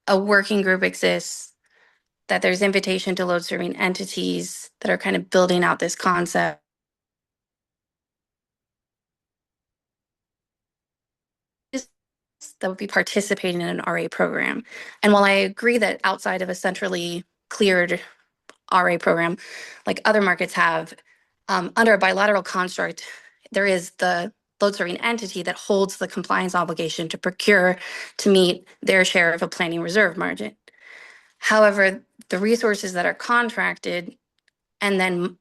a working group exists, that there's invitation to load serving entities that are kind of building out this concept. That would be participating in an RA program. And while I agree that outside of a centrally cleared RA program, like other markets have, under a bilateral construct, there is the load serving entity that holds the compliance obligation to procure to meet their share of a planning reserve margin. However, the resources that are contracted and then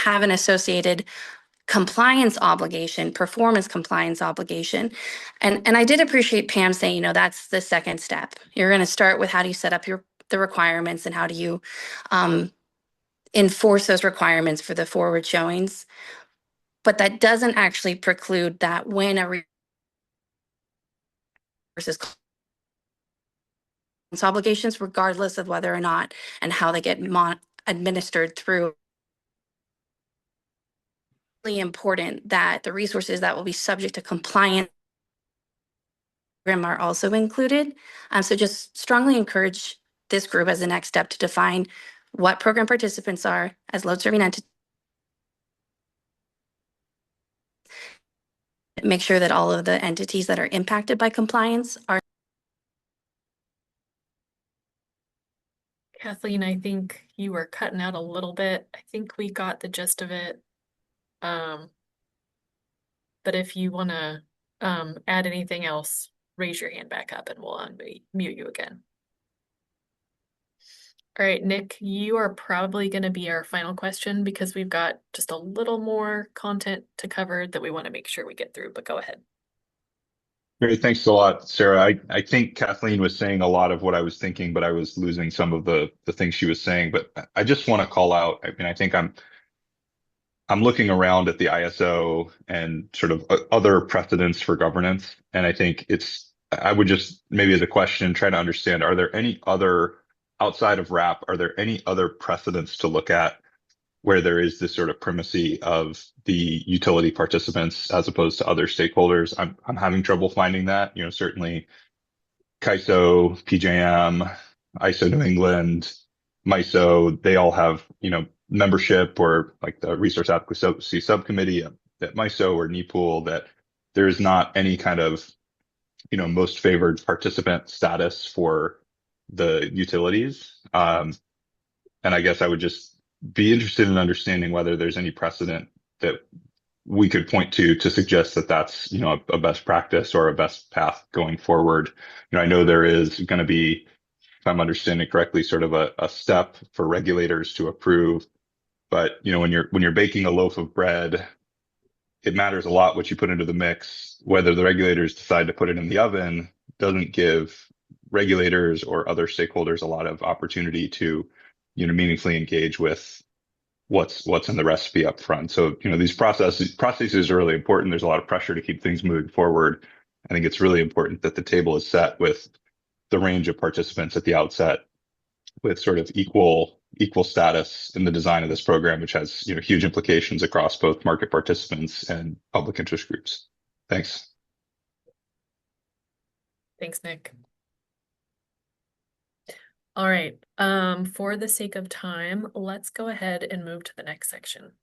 have an associated compliance obligation, performance compliance obligation. And I did appreciate Pam saying, that's the second step. You're going to start with how do you set up the requirements and how do you enforce those requirements for the forward showings. But that doesn't actually preclude that when a resources obligations, regardless of whether or not and how they get administered through. Really important that the resources that will be subject to compliance are also included. So just strongly encourage this group as the next step to define what program participants are as load serving entities. Make sure that all of the entities that are impacted by compliance are. Kathleen, I think you were cutting out a little bit. I think we got the gist of it. But if you want to add anything else, raise your hand back up and we'll unmute you again. All right, Nick, you are probably going to be our final question because we've got just a little more content to cover that we want to make sure we get through, but go ahead. Great. Thanks a lot, Sarah. I think Kathleen was saying a lot of what I was thinking, but I was losing some of the things she was saying. But I just want to call out, I think I'm looking around at the ISO and sort of other precedents for governance. And I think I would just maybe as a question, try to understand, are there any other outside of RAP, are there any other precedents to look at where there is this sort of primacy of the utility participants as opposed to other stakeholders? I'm having trouble finding that. Certainly CAISO, PJM, ISO New England, MISO, they all have, membership or like the Resource Adequacy Subcommittee at MISO or NEPOOL, that there is not any kind of, most favored participant status for the utilities. And I guess I would just be interested in understanding whether there's any precedent that we could point to suggest that that's, a best practice or a best path going forward. I know there is going to be, if I'm understanding correctly, sort of a step for regulators to approve. But, when you're baking a loaf of bread, it matters a lot what you put into the mix. Whether the regulators decide to put it in the oven doesn't give regulators or other stakeholders a lot of opportunity to, meaningfully engage with what's in the recipe up front. So, these processes are really important. There's a lot of pressure to keep things moving forward. I think it's really important that the table is set with the range of participants at the outset with sort of equal status in the design of this program, which has, huge implications across both market participants and public interest groups. Thanks. Thanks, Nick. All right, for the sake of time, let's go ahead and move to the next section.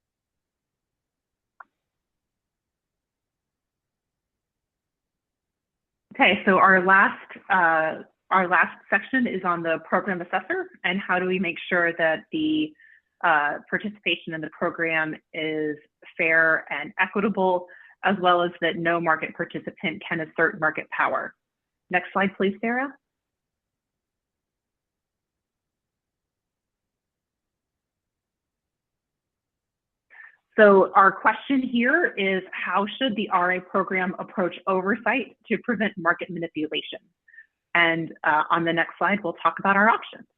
Okay, so our last section is on the program assessor and how do we make sure that the participation in the program is fair and equitable, as well as that no market participant can assert market power. Next slide, please, Sarah. So our question here is, how should the RA program approach oversight to prevent market manipulation? And on the next slide, we'll talk about our options.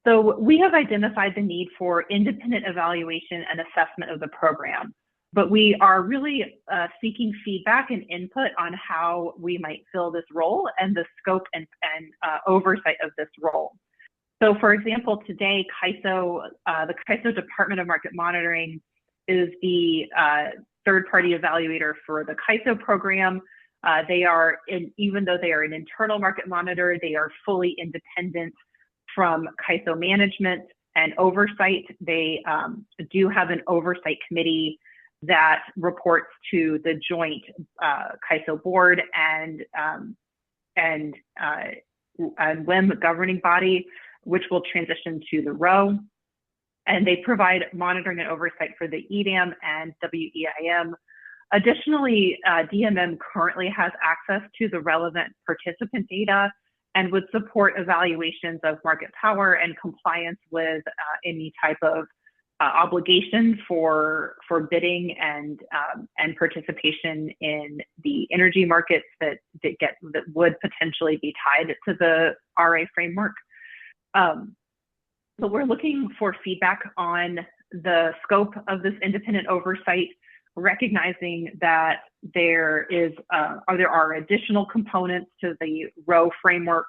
So we have identified the need for independent evaluation and assessment of the program, but we are really seeking feedback and input on how we might fill this role and the scope and oversight of this role. So for example, today, the CAISO Department of Market Monitoring is the third-party evaluator for the CAISO program. Even though they are an internal market monitor, they are fully independent from CAISO management and oversight. They do have an oversight committee that reports to the joint CAISO board and WIM governing body, which will transition to the RO. And they provide monitoring and oversight for the EDAM and WEIM. Additionally, DMM currently has access to the relevant participant data and would support evaluations of market power and compliance with any type of obligation for bidding and participation in the energy markets that would potentially be tied to the RA framework. But we're looking for feedback on the scope of this independent oversight, recognizing that there are additional components to the RO framework,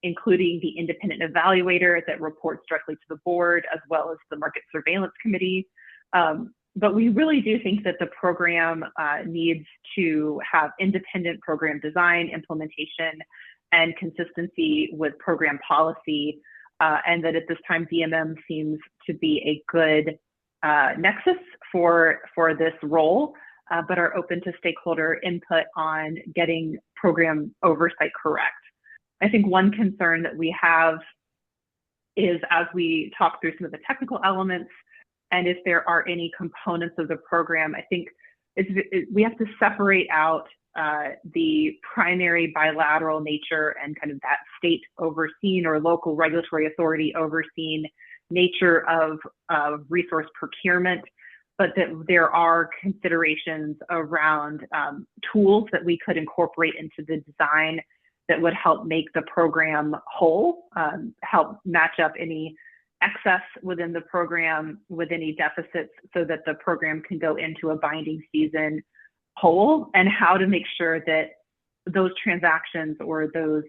including the independent evaluator that reports directly to the board, as well as the market surveillance committee. But we really do think that the program needs to have independent program design, implementation, and consistency with program policy, and that at this time DMM seems to be a good nexus for this role, but are open to stakeholder input on getting program oversight correct. I think one concern that we have is, as we talk through some of the technical elements, and if there are any components of the program, I think we have to separate out the primary bilateral nature and kind of that state overseen or local regulatory authority overseen nature of resource procurement, but that there are considerations around tools that we could incorporate into the design that would help make the program whole, help match up any excess within the program with any deficits so that the program can go into a binding season whole, and how to make sure that those transactions or those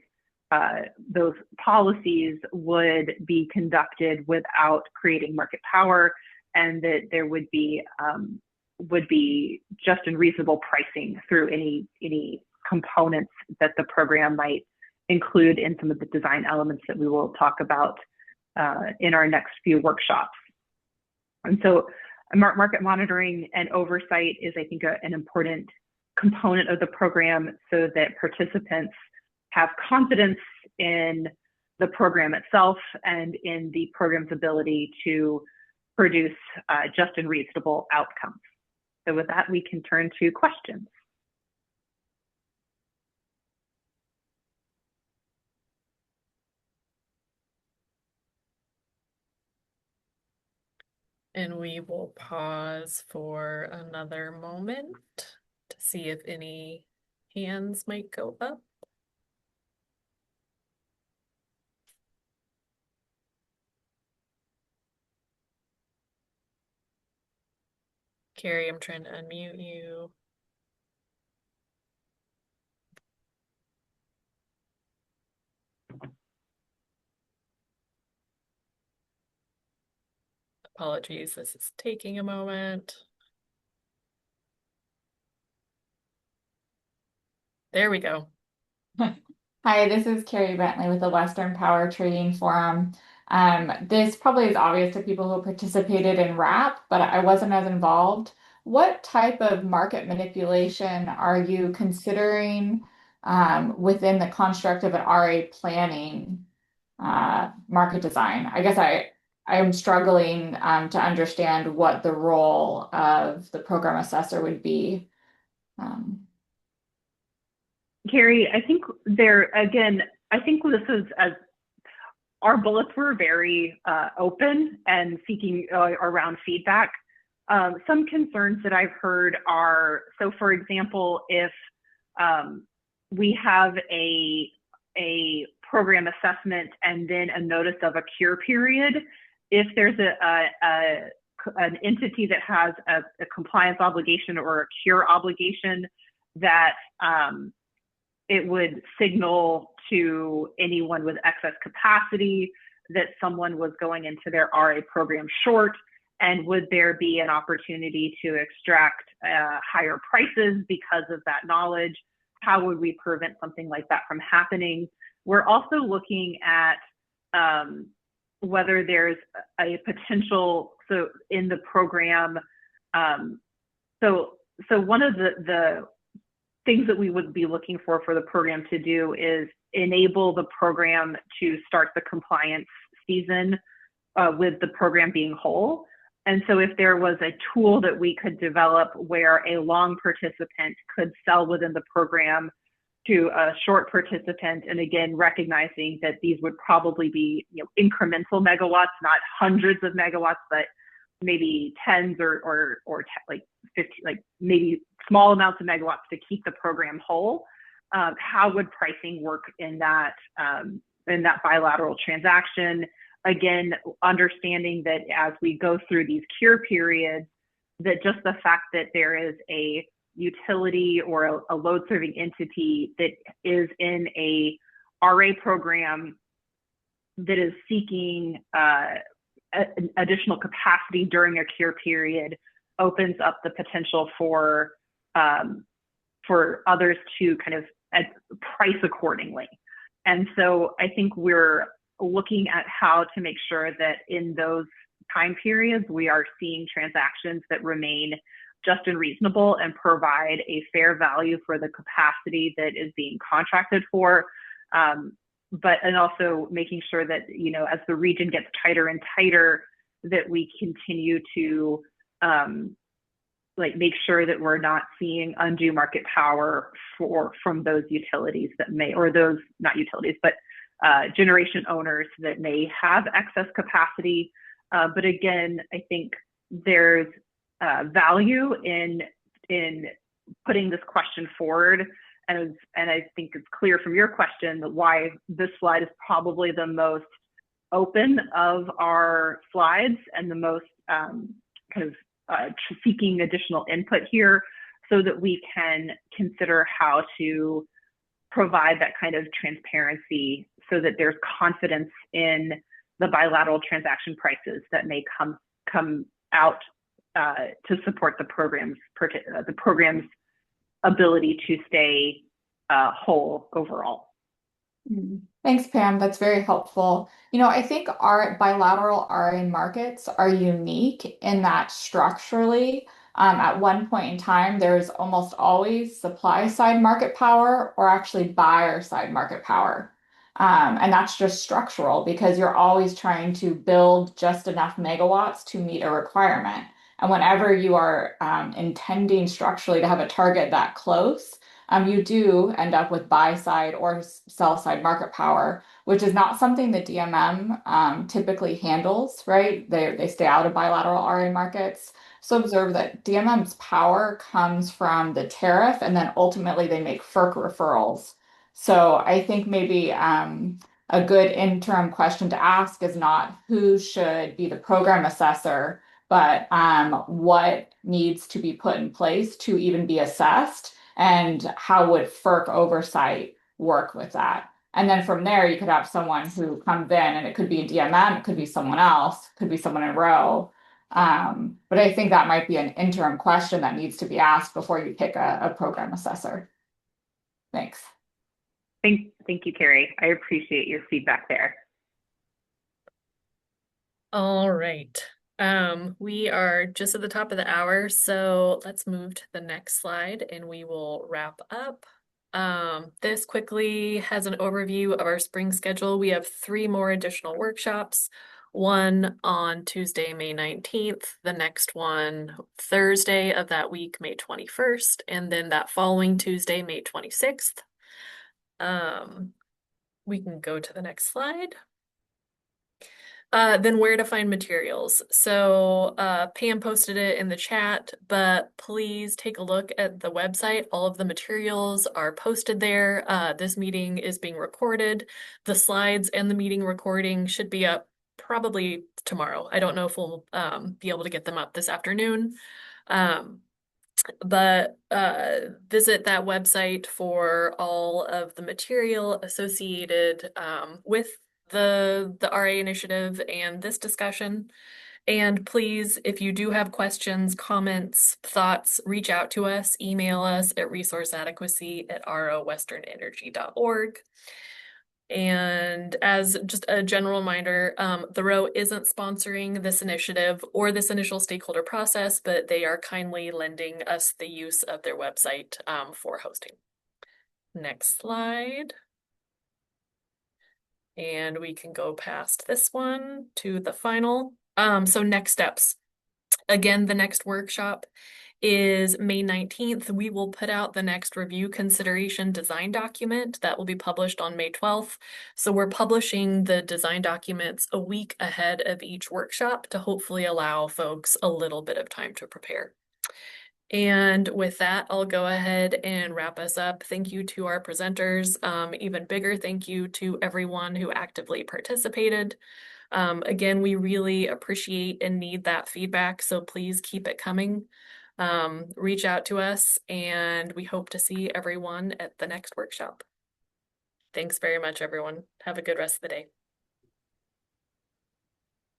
policies would be conducted without creating market power, and that there would be just and reasonable pricing through any components that the program might include in some of the design elements that we will talk about in our next few workshops. And so market monitoring and oversight is, I think, an important component of the program so that participants have confidence in the program itself and in the program's ability to produce just and reasonable outcomes. So with that, we can turn to questions. And we will pause for another moment to see if any hands might go up. Carrie, I'm trying to unmute you. Apologies, this is taking a moment. There we go. Hi, this is Carrie Bentley with the Western Power Trading Forum. This probably is obvious to people who participated in RAP, but I wasn't as involved. What type of market manipulation are you considering within the construct of an RA planning market design? I guess I'm struggling to understand what the role of the program assessor would be. Carrie, I think I think this is, as our bullets were very open and seeking around feedback. Some concerns that I've heard are, so for example, if we have a program assessment and then a notice of a cure period. If there's an entity that has a compliance obligation or a cure obligation, that it would signal to anyone with excess capacity that someone was going into their RA program short, and would there be an opportunity to extract higher prices because of that knowledge? How would we prevent something like that from happening? We're also looking at whether there's a potential, so in the program, so one of the things that we would be looking for the program to do is enable the program to start the compliance season with the program being whole. And so if there was a tool that we could develop where a long participant could sell within the program to a short participant, and again, recognizing that these would probably be, you know, incremental megawatts, not hundreds of megawatts, but maybe tens or like 50, like maybe small amounts of megawatts to keep the program whole. How would pricing work in that bilateral transaction? Again, understanding that as we go through these cure periods, that just the fact that there is a utility or a load serving entity that is in a RA program that is seeking additional capacity during a cure period opens up the potential for others to kind of price accordingly. And so I think we're looking at how to make sure that in those time periods, we are seeing transactions that remain just and reasonable and provide a fair value for the capacity that is being contracted for. And also making sure that, you know, as the region gets tighter and tighter, that we continue to make sure that we're not seeing undue market power from those utilities that may, or those, not utilities, but generation owners that may have excess capacity. But again, I think there's value in putting this question forward. And I think it's clear from your question that why this slide is probably the most open of our slides and the most seeking additional input here, so that we can consider how to provide that kind of transparency so that there's confidence in the bilateral transaction prices that may come out to support the program's ability to stay whole overall. Thanks, Pam. That's very helpful. You know, I think our bilateral RA markets are unique in that structurally, at one point in time, there's almost always supply side market power or actually buyer side market power. And that's just structural because you're always trying to build just enough megawatts to meet a requirement. And whenever you are intending structurally to have a target that close, you do end up with buy side or sell side market power, which is not something that DMM typically handles, right? They stay out of bilateral RA markets. So observe that DMM's power comes from the tariff, and then ultimately they make FERC referrals. So I think maybe a good interim question to ask is not who should be the program assessor, but what needs to be put in place to even be assessed, and how would FERC oversight work with that? And then from there, you could have someone who comes in, and it could be a DMM, it could be someone else, it could be someone in row. But I think that might be an interim question that needs to be asked before you pick a program assessor. Thanks. Thank you, Carrie. I appreciate your feedback there. All right. We are just at the top of the hour, so let's move to the next slide and we will wrap up. This quickly has an overview of our spring schedule. We have 3 more additional workshops, one on Tuesday, May 19th, the next one Thursday of that week, May 21st, and then that following Tuesday, May 26th. We can go to the next slide. Then where to find materials. So Pam posted it in the chat, but please take a look at the website. All of the materials are posted there. This meeting is being recorded. The slides and the meeting recording should be up probably tomorrow. I don't know if we'll be able to get them up this afternoon. But visit that website for all of the material associated with the RA initiative and this discussion. And please, if you do have questions, comments, thoughts, reach out to us, email us at resourceadequacy@rowesternenergy.org. And as just a general reminder, the ROW isn't sponsoring this initiative or this initial stakeholder process, but they are kindly lending us the use of their website for hosting. Next slide. And we can go past this one to the final. So next steps. Again, the next workshop is May 19th. We will put out the next review consideration design document that will be published on May 12th. So we're publishing the design documents a week ahead of each workshop to hopefully allow folks a little bit of time to prepare. And with that, I'll go ahead and wrap us up. Thank you to our presenters. Even bigger thank you to everyone who actively participated. Again, we really appreciate and need that feedback, so please keep it coming. Reach out to us, and we hope to see everyone at the next workshop. Thanks very much, everyone. Have a good rest of the day.